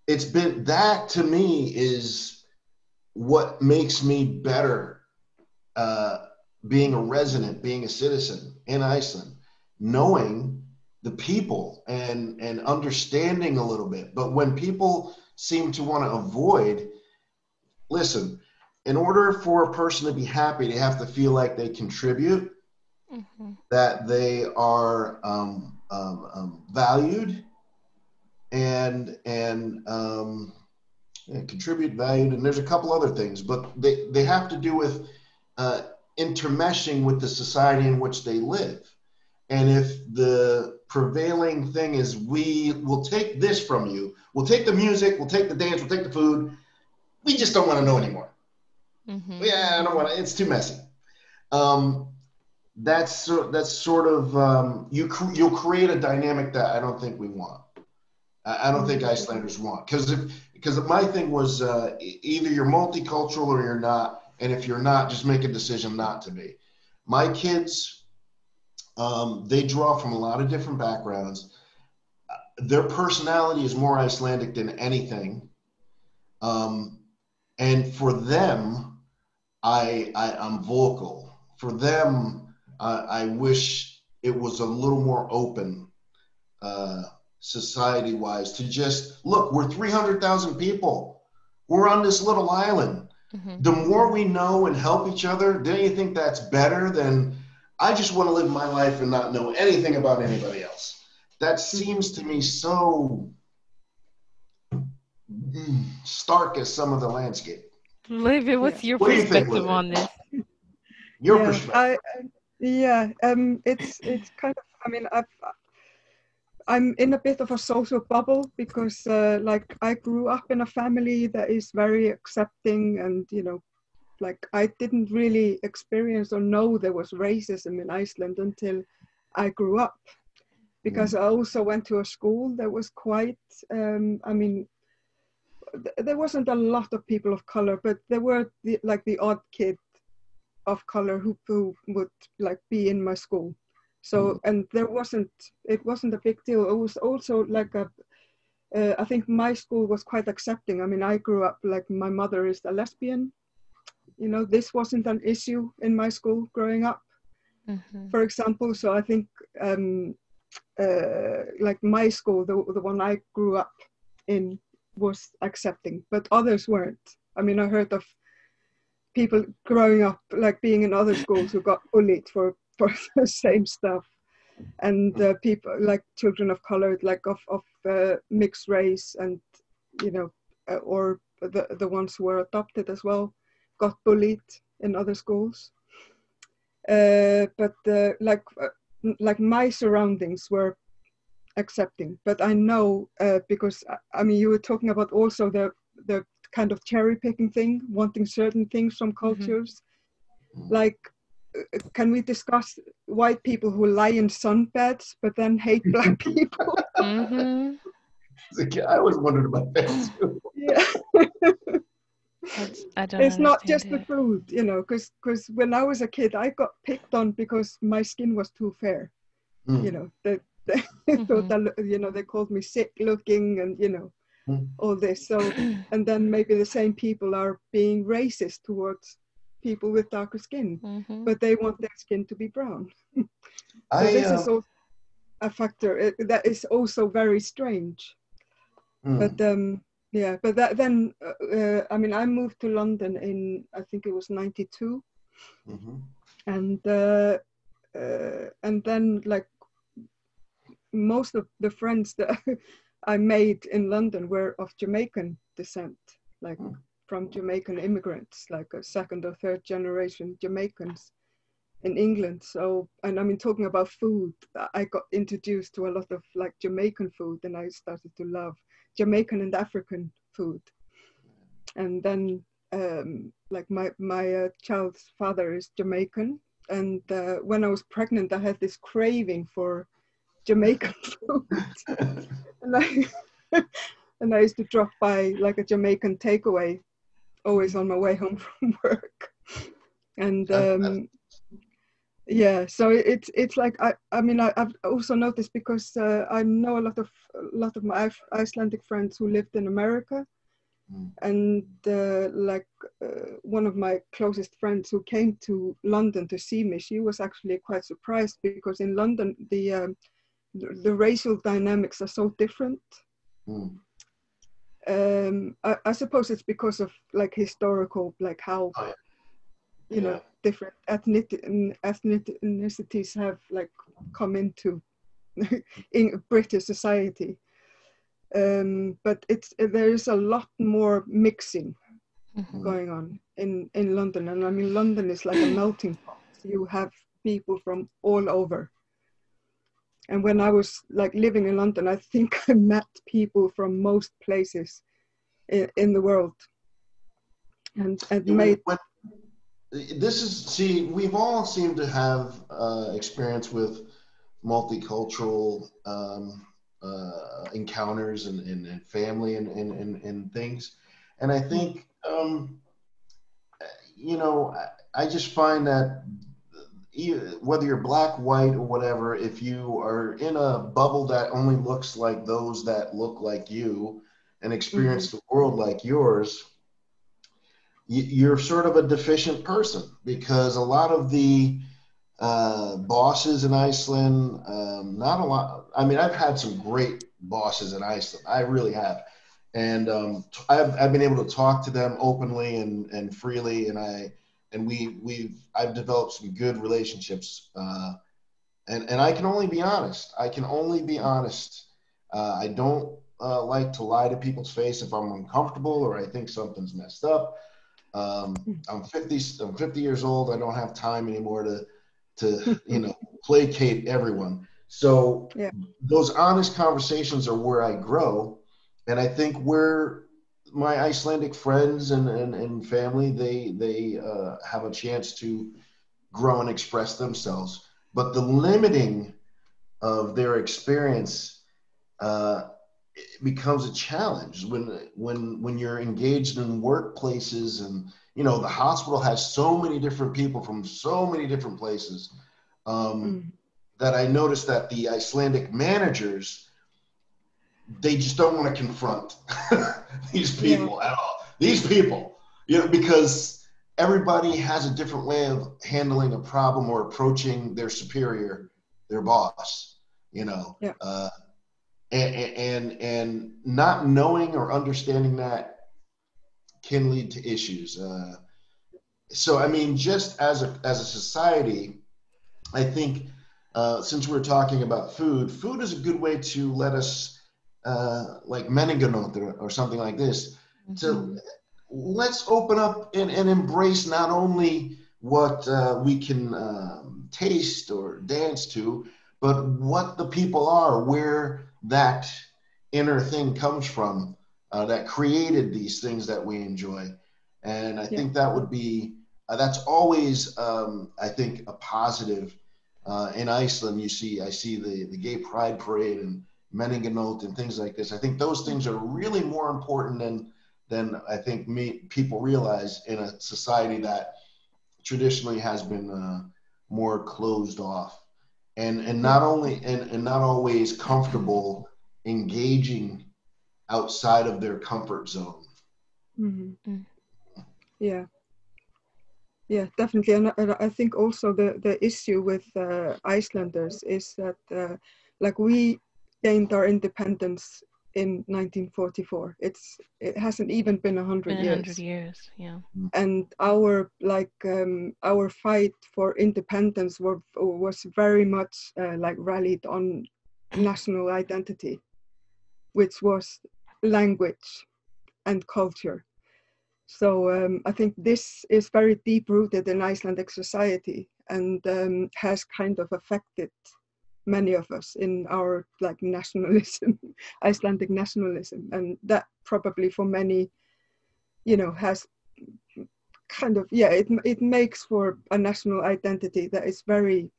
it's been, that to me is what makes me better being a resident, being a citizen in Iceland, knowing the people and understanding a little bit. But when people seem to want to avoid, listen, in order for a person to be happy, they have to feel like they contribute, that they are valued, and contribute, valued, and there's a couple other things, but they have to do with intermeshing with the society in which they live. And if the prevailing thing is, we will take this from you, we'll take the music, we'll take the dance, we'll take the food, we just don't want to know anymore. Yeah, I don't want to, it's too messy. That's sort of, you'll create a dynamic that I don't think we want. I don't think Icelanders want, because my thing was either you're multicultural or you're not, and if you're not, just make a decision not to be. My kids, they draw from a lot of different backgrounds. Their personality is more Icelandic than anything, and for them, I'm vocal. For them, I wish it was a little more open. Society-wise, to just look, we're 300,000 people. We're on this little island. The more we know and help each other, don't you think that's better than I just want to live my life and not know anything about anybody else? That seems to me so stark as some of the landscape. Livy, what's your perspective on this? Your perspective. It's kind of, I mean, I'm in a bit of a social bubble because like I grew up in a family that is very accepting, and like I didn't really experience or know there was racism in Iceland until I grew up, because I also went to a school that was quite I mean, there wasn't a lot of people of color, but there were the odd kid of color who would like be in my school. So, and it wasn't a big deal. It was also like I think my school was quite accepting. I mean, I grew up, like, my mother is a lesbian. This wasn't an issue in my school growing up, for example. So I think like my school, the one I grew up in, was accepting, but others weren't. I mean, I heard of people growing up, like being in other schools, who got bullied for the same stuff, and people like children of color, like of mixed race, and or the ones who were adopted as well, got bullied in other schools. But like my surroundings were accepting. But I know because I mean, you were talking about also the kind of cherry picking thing, wanting certain things from cultures. Like, can we discuss white people who lie in sunbeds but then hate black people? I always wondered about that too. Yeah. I don't It's not just it. the food, because when I was a kid, I got picked on because my skin was too fair. They thought that, they called me sick looking, and all this. So, and then maybe the same people are being racist towards people with darker skin, but they want their skin to be brown. So this is also a factor that is also very strange. But yeah, but then I mean, I moved to London in, I think it was 92, and then, like, most of the friends that I made in London were of Jamaican descent, like from Jamaican immigrants, like a second or third generation Jamaicans in England. So, and I mean, talking about food, I got introduced to a lot of like Jamaican food, and I started to love Jamaican and African food. And then like my child's father is Jamaican, and when I was pregnant, I had this craving for Jamaican food, and I used to drop by like a Jamaican takeaway always on my way home from work. And yeah, so it's like I mean, I've also noticed, because I know a lot of my Icelandic friends who lived in America, and like one of my closest friends who came to London to see me, she was actually quite surprised, because in London the racial dynamics are so different. I suppose it's because of like historical, like how different ethnicities have like come into in British society. But there is a lot more mixing going on in London, and I mean, London is like a melting pot. You have people from all over. And when I was like living in London, I think I met people from most places in the world, and made. We've all seemed to have experience with multicultural encounters and family and things. And I think, I just find that whether you're black, white, or whatever, if you are in a bubble that only looks like those that look like you and experience the world like yours, you're sort of a deficient person, because a lot of the bosses in Iceland, not a lot. I mean, I've had some great bosses in Iceland. I really have. And I've been able to talk to them openly and freely, and I've developed some good relationships, and I can only be honest. I don't like to lie to people's face if I'm uncomfortable or I think something's messed up. I'm 50 years old. I don't have time anymore to placate everyone. So Yeah. those honest conversations are where I grow. And I think where my Icelandic friends and family, they have a chance to grow and express themselves. But the limiting of their experience it becomes a challenge when you're engaged in workplaces, and the hospital has so many different people from so many different places, that I noticed that the Icelandic managers, they just don't want to confront these people at all. These people, because everybody has a different way of handling a problem or approaching their superior, their boss, and not knowing or understanding that can lead to issues. So, I mean, just as a society, I think since we're talking about food is a good way to let us, like menningarnótt or something like this, to let's open up and embrace not only what we can taste or dance to, but what the people are, where that inner thing comes from, that created these things that we enjoy. And I think that would be, that's always, I think, a positive. In Iceland, I see the gay pride parade and menningarnótt and things like this. I think those things are really more important than I think people realize in a society that traditionally has been more closed off, and not only and not always comfortable engaging outside of their comfort zone. Yeah, definitely. And I think also the issue with Icelanders is that like we gained our independence in 1944. It hasn't even been 100 years. 100 years, yeah. And our our fight for independence was very much like rallied on national identity, which was language and culture. So I think this is very deep rooted in Icelandic society, and has kind of affected many of us in our like nationalism, Icelandic nationalism, and that probably for many, has kind of, it makes for a national identity that is very,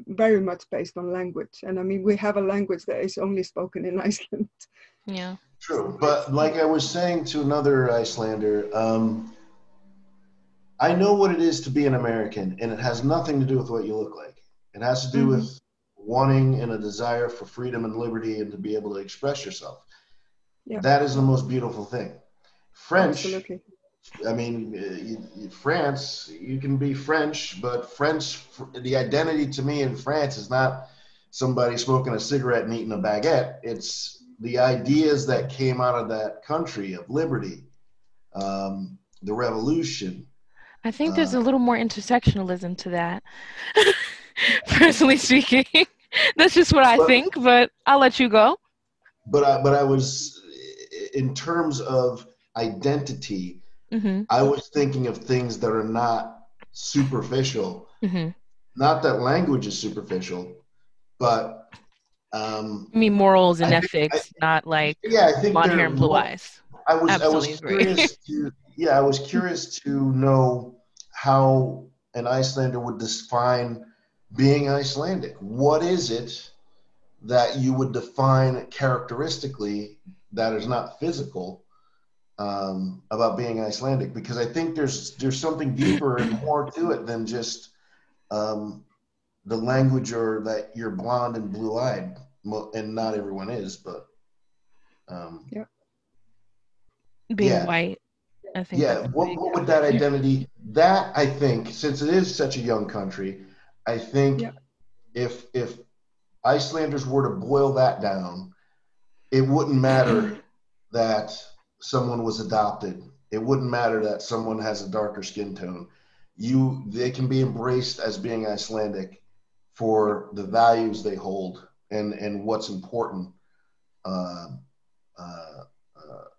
very much based on language. And I mean, we have a language that is only spoken in Iceland. Yeah. True, but like I was saying to another Icelander, I know what it is to be an American, and it has nothing to do with what you look like. It has to do with wanting and a desire for freedom and liberty and to be able to express yourself. Yeah. That is the most beautiful thing. French, absolutely. I mean, France, you can be French, but the identity to me in France is not somebody smoking a cigarette and eating a baguette. It's the ideas that came out of that country of liberty, the revolution. I think there's a little more intersectionalism to that, personally speaking. That's just what I think, but I'll let you go. But I was, in terms of identity, I was thinking of things that are not superficial. Not that language is superficial, but I mean morals and ethics, not like blonde hair and blue eyes. I was curious to know how an Icelander would define being Icelandic. What is it that you would define characteristically that is not physical about being Icelandic? Because I think there's something deeper and more to it than just the language, or that you're blonde and blue-eyed, and not everyone is, but being white, I think. Yeah, what would that identity? That, I think, since it is such a young country, I think if Icelanders were to boil that down, it wouldn't matter that someone was adopted. It wouldn't matter that someone has a darker skin tone. They can be embraced as being Icelandic for the values they hold and what's important.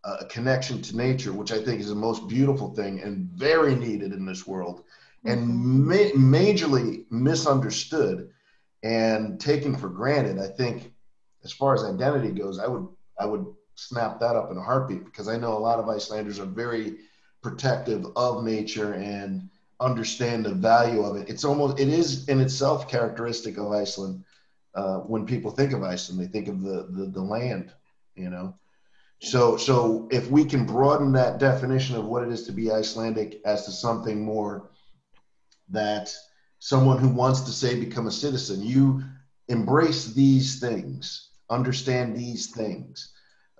A connection to nature, which I think is the most beautiful thing and very needed in this world, and majorly misunderstood. and taken for granted. I think as far as identity goes, I would snap that up in a heartbeat, because I know a lot of Icelanders are very protective of nature and understand the value of it. It is in itself characteristic of Iceland. When people think of Iceland, they think of the land, you know. So if we can broaden that definition of what it is to be Icelandic as to something more, that someone who wants to say become a citizen, you embrace these things, understand these things.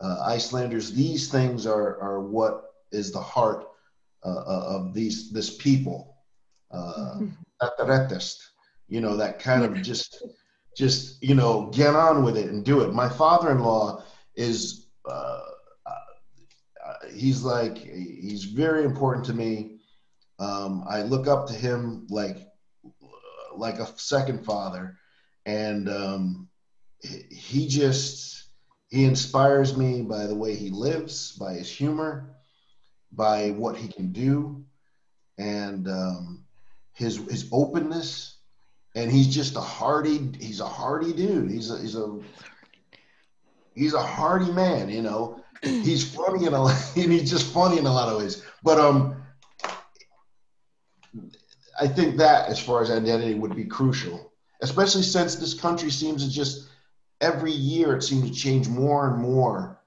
Icelanders, these things are what is the heart of this people. You know, that kind of just you know, get on with it and do it. My father-in-law is he's very important to me. I look up to him like a second father, and he inspires me by the way he lives, by his humor, by what he can do, and his openness. And he's a hardy dude. He's a hardy man, you know. He's funny and he's just funny in a lot of ways. But I think that, as far as identity, would be crucial, especially since this country seems to just every year it seems to change more and more,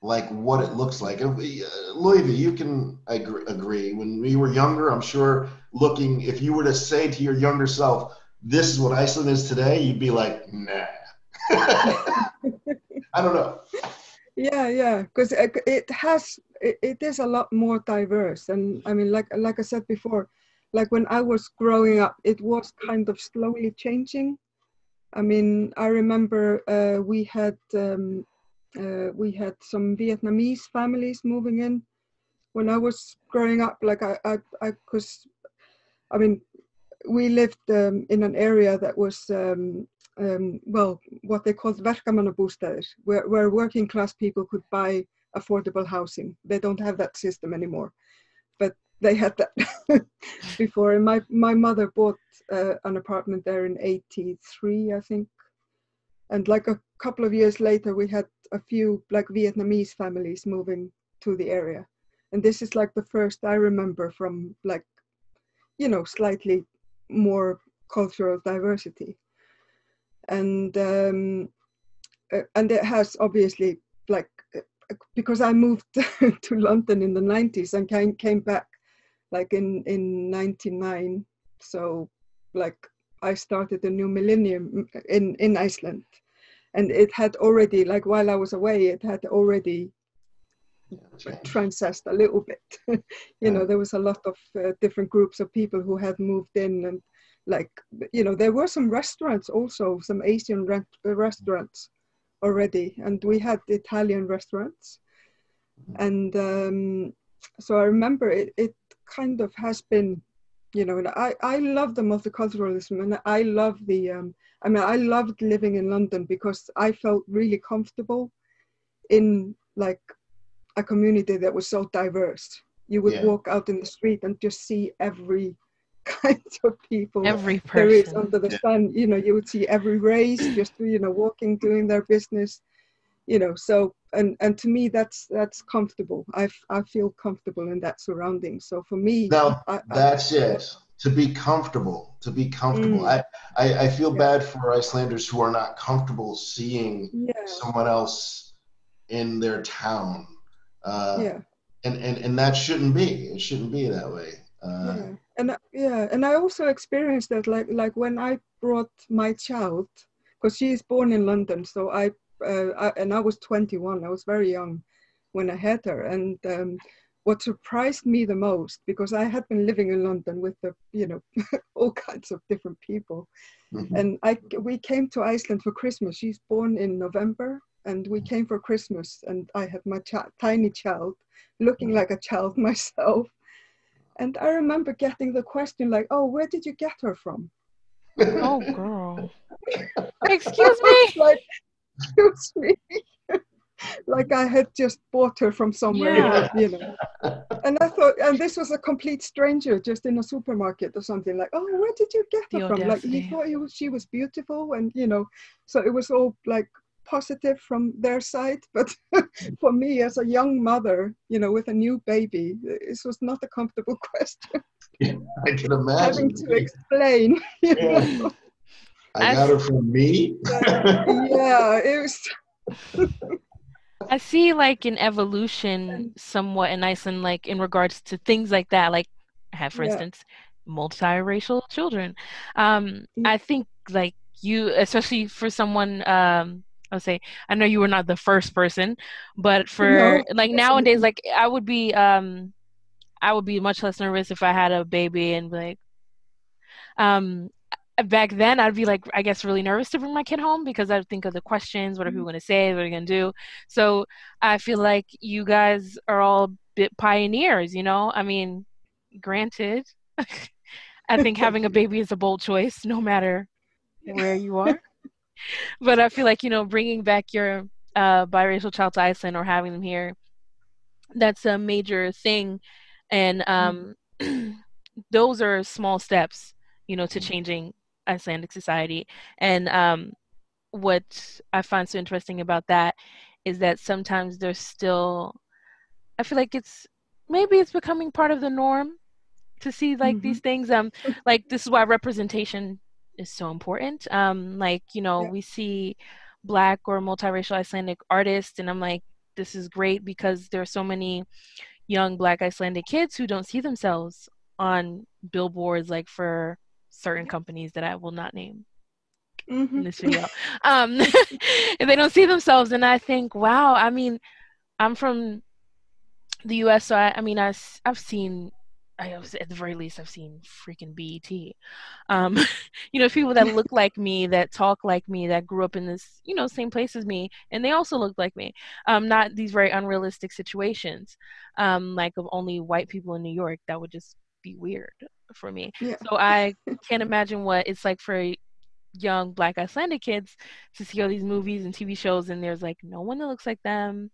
like what it looks like. Louis, you can agree. When we were younger, I'm sure if you were to say to your younger self, this is what Iceland is today, you'd be like, nah. I don't know. Yeah, because it is a lot more diverse. And I mean, like I said before, like when I was growing up, it was kind of slowly changing. I mean, I remember we had some Vietnamese families moving in when I was growing up. Like because I mean, we lived in an area that was well, what they called verkamannabústaðir, where working class people could buy affordable housing. They don't have that system anymore, but they had that before. And my mother bought an apartment there in '83, I think. And like a couple of years later, we had a few like Vietnamese families moving to the area. And this is like the first I remember from, like, you know, slightly more cultural diversity. And it has obviously, like, because I moved to London in the 90s and came back like in 99. So like I started a new millennium in Iceland, and it had already, like, while I was away, it had already transcended a little bit. You know, there was a lot of different groups of people who had moved in, and like, you know, there were some restaurants also, some Asian restaurants already, and we had Italian restaurants. And so I remember it kind of has been, you know, and I love the multiculturalism, and I love the I mean, I loved living in London because I felt really comfortable in like a community that was so diverse. You would walk out in the street and just see every kind of people Every person there is under the sun. You know, you would see every race just, you know, walking, doing their business, you know. So and to me that's comfortable. I feel comfortable in that surrounding. So for me now that's it. To be comfortable. I feel bad for Icelanders who are not comfortable seeing someone else in their town. And that shouldn't be. It shouldn't be that way. And I also experienced that, like when I brought my child, because she is born in London, so I was 21. I was very young when I had her, and what surprised me the most, because I had been living in London with the, you know, all kinds of different people, and we came to Iceland for Christmas. She's born in November, and we came for Christmas, and I had my tiny child, looking like a child myself. And I remember getting the question like, "Oh, where did you get her from?" Oh, girl. Excuse me. Like, excuse me. like I had just bought her from somewhere, Yeah. you know. And I thought, and this was a complete stranger just in a supermarket or something, like, oh, where did you get The her from? Like, he audacity. thought she was beautiful, and, you know, so it was all like positive from their side. But for me as a young mother, you know, with a new baby, this was not a comfortable question. I can imagine. Having to explain, you Yeah. know. I got her from me. Yeah, it was. I see like an evolution somewhat in Iceland, like in regards to things like that. Like I have, for Yeah. instance, multiracial children. I think like you, especially for someone, I would say, I know you were not the first person, but for No, like nowadays, like I would be much less nervous if I had a baby and like, back then I'd be like, I guess, really nervous to bring my kid home because I'd think of the questions, what are people going to say, what are they going to do? So I feel like you guys are all bit pioneers, you know? I mean, granted, I think having a baby is a bold choice no matter where you are. But I feel like, you know, bringing back your biracial child to Iceland or having them here, that's a major thing. And those are small steps, you know, to changing Icelandic society. And what I find so interesting about that is that sometimes there's still, I feel like maybe it's becoming part of the norm to see like these things. Like this is why representation is so important. Like, you know, we see Black or multiracial Icelandic artists, and I'm like, this is great because there are so many young Black Icelandic kids who don't see themselves on billboards, like for certain companies that I will not name in this video. And they don't see themselves, and I think, wow, I mean, I'm from the US, so I mean, I've seen, at the very least, I've seen freaking BET. You know, people that look like me, that talk like me, that grew up in this, you know, same place as me, and they also look like me. Not these very unrealistic situations, like of only white people in New York. That would just be weird for me. Yeah. So I can't imagine what it's like for young Black Icelandic kids to see all these movies and TV shows, and there's like no one that looks like them.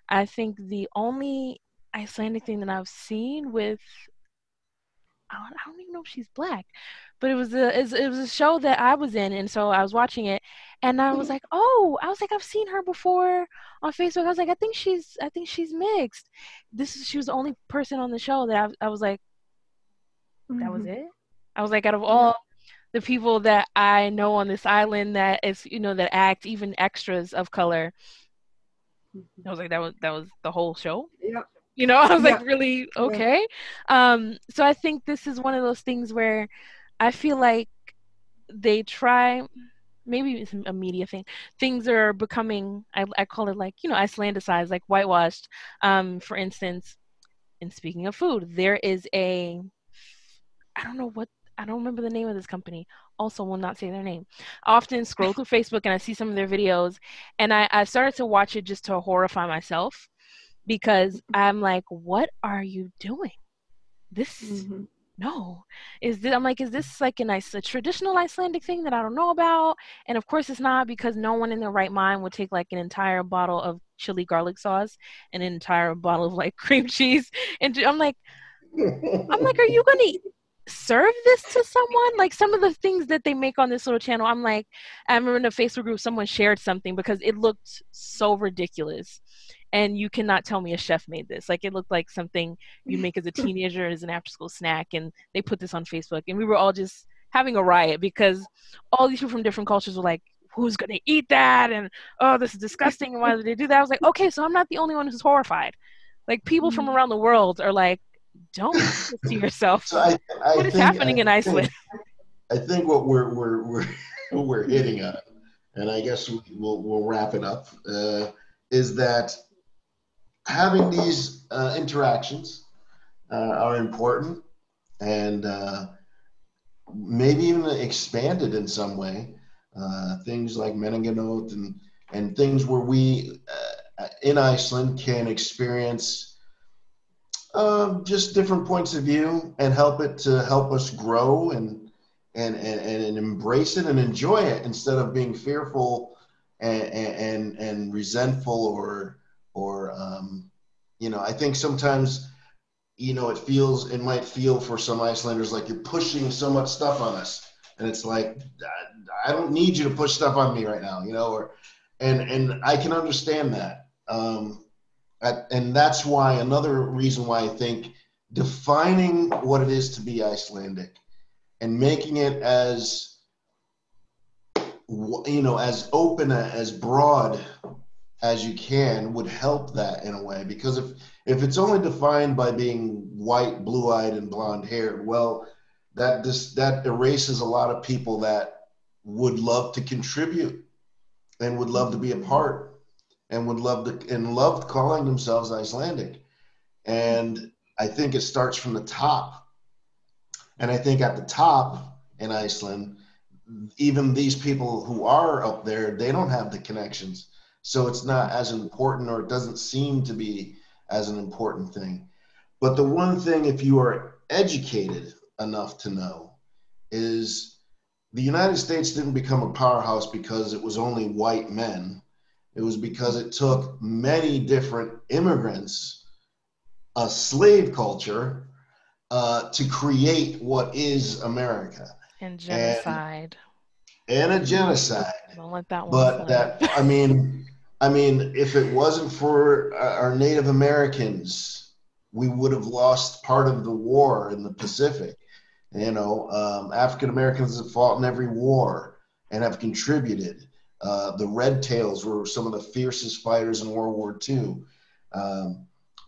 I think the only Icelandic thing that I've seen with, I don't even know if she's Black, but it was a show that I was in, and so I was watching it, and I was like, oh, I was like, I've seen her before on Facebook. I was like, I think she's mixed. She was the only person on the show that I was like, that was it. I was like, out of all the people that I know on this island that is, you know, that act, even extras of color, I was like, that was the whole show. Yeah. You know, I was like, really? Okay. So I think this is one of those things where I feel like they try, maybe it's a media thing. Things are becoming, I call it like, you know, Icelandicized, like whitewashed. For instance, and speaking of food, there is I don't remember the name of this company. Also will not say their name. I often scroll through Facebook and I see some of their videos, and I started to watch it just to horrify myself because I'm like, what are you doing? This no. I'm like, is this like a traditional Icelandic thing that I don't know about? And of course it's not, because no one in their right mind would take like an entire bottle of chili garlic sauce and an entire bottle of like cream cheese. And I'm like, are you gonna serve this to someone? Like some of the things that they make on this little channel, I'm like, I remember in a Facebook group someone shared something because it looked so ridiculous. And you cannot tell me a chef made this. Like it looked like something you'd make as a teenager as an after school snack, and they put this on Facebook, and we were all just having a riot because all these people from different cultures were like, who's gonna eat that? And oh, this is disgusting, and why did they do that? I was like, okay, so I'm not the only one who's horrified. Like people from around the world are like, don't do this to yourself. So what is happening in Iceland? I think what we're hitting on, and I guess we'll wrap it up, is that having these interactions are important, and maybe even expanded in some way. Things like Menningarnótt and things where we in Iceland can experience just different points of view and help us grow and embrace it and enjoy it instead of being fearful and resentful or I think sometimes it might feel for some Icelanders like you're pushing so much stuff on us, and it's like, I don't need you to push stuff on me right now, and I can understand that. And that's why another reason why I think defining what it is to be Icelandic and making it as as open, as broad as you can would help that in a way, because if it's only defined by being white, blue-eyed, and blonde-haired, well, that erases a lot of people that would love to contribute and would love to be a part and loved calling themselves Icelandic. And I think it starts from the top. And I think at the top in Iceland, even these people who are up there, they don't have the connections. So it's not as important, or it doesn't seem to be as an important thing. But the one thing, if you are educated enough to know, is the United States didn't become a powerhouse because it was only white men. It was because it took many different immigrants, a slave culture, to create what is America. And genocide. And a genocide. Don't let that one But slip. I mean, if it wasn't for our Native Americans, we would have lost part of the war in the Pacific. African Americans have fought in every war and have contributed. The Red Tails were some of the fiercest fighters in World War II.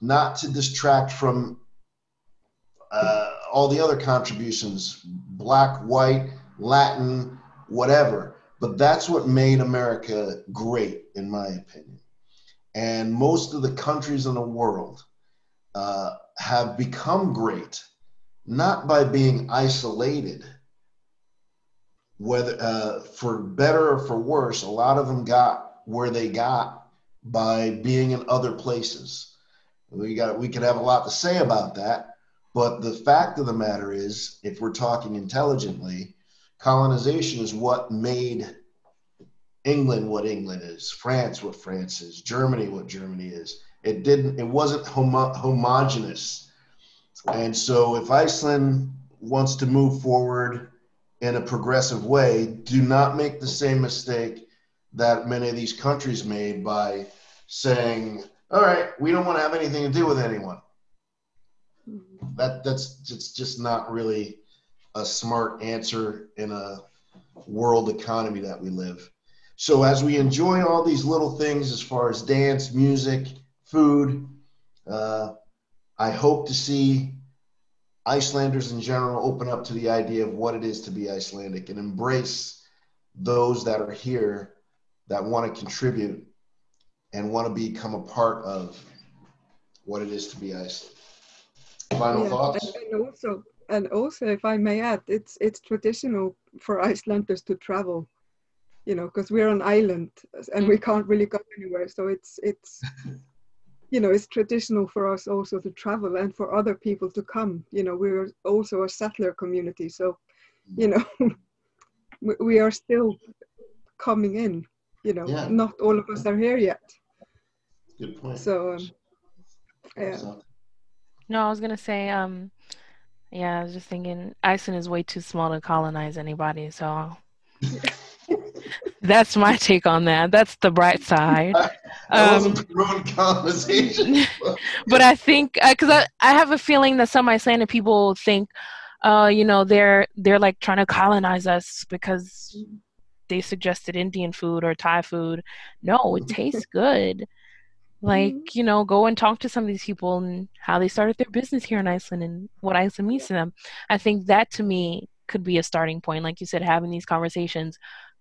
Not to distract from all the other contributions, Black, white, Latin, whatever. But that's what made America great, in my opinion. And most of the countries in the world have become great, not by being isolated, whether for better or for worse. A lot of them got where they got by being in other places. We could have a lot to say about that, but the fact of the matter is, if we're talking intelligently, colonization is what made England what England is, France what France is, Germany what Germany is. It wasn't homogenous. And so if Iceland wants to move forward in a progressive way, do not make the same mistake that many of these countries made by saying, all right, we don't want to have anything to do with anyone. That's just not really a smart answer in a world economy that we live. So as we enjoy all these little things as far as dance, music, food, I hope to see Icelanders in general open up to the idea of what it is to be Icelandic and embrace those that are here that want to contribute and want to become a part of what it is to be Iceland. Final thoughts? And also, if I may add, it's traditional for Icelanders to travel, because we're an island and we can't really go anywhere. So it's it's traditional for us also to travel and for other people to come. We're also a settler community. So, we are still coming in, not all of us are here yet. Good point. So, yeah. No, I was going to say, I was just thinking Iceland is way too small to colonize anybody. So that's my take on that. That's the bright side. I wasn't promoting colonization. But I think, because I have a feeling that some Icelandic people think, they're like trying to colonize us because they suggested Indian food or Thai food. No, it tastes good. Like, go and talk to some of these people and how they started their business here in Iceland and what Iceland means to them. I think that, to me, could be a starting point. Like you said, having these conversations.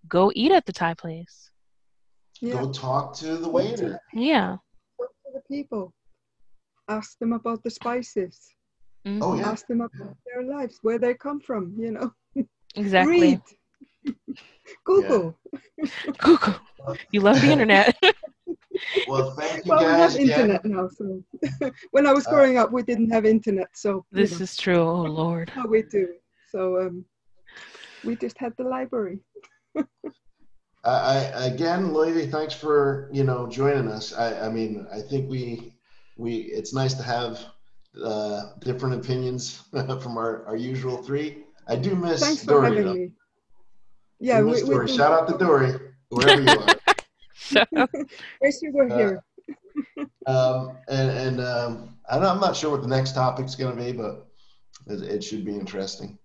Go eat at the Thai place. Yeah. Go talk to the waiter. Yeah. Talk to the people. Ask them about the spices. Mm-hmm. Oh, yeah. Ask them about their lives, where they come from, Exactly. Read. Google. Yeah. Google. You love the internet. Well, thank you guys. We have internet now. So when I was growing up, we didn't have internet. So this is true. Oh, Lord. How we do. So we just had the library. Again, Loive, thanks for joining us. I mean, I think we it's nice to have different opinions from our usual three. I do miss Thanks for Dory having though. me. Yeah, miss we Dory. do. Shout out to Dory, wherever you are. So, Wish you were here. I'm not sure what the next topic's going to be, but it should be interesting,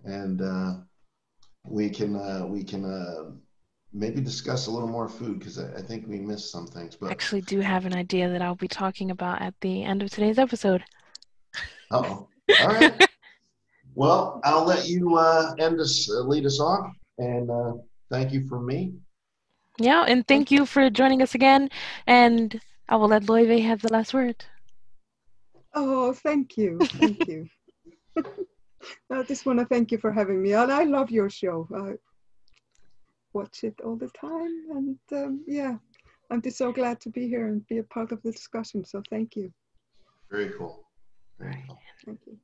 and we can maybe discuss a little more food because I think we missed some things. I But actually do have an idea that I'll be talking about at the end of today's episode. all right. Well, I'll let you lead us on, and thank you from me. Yeah, and thank you for joining us again. And I will let Loive have the last word. Oh, thank you. Thank you. I just want to thank you for having me. And I love your show. I watch it all the time. And yeah, I'm just so glad to be here and be a part of the discussion. So thank you. Very cool. All right. Thank you.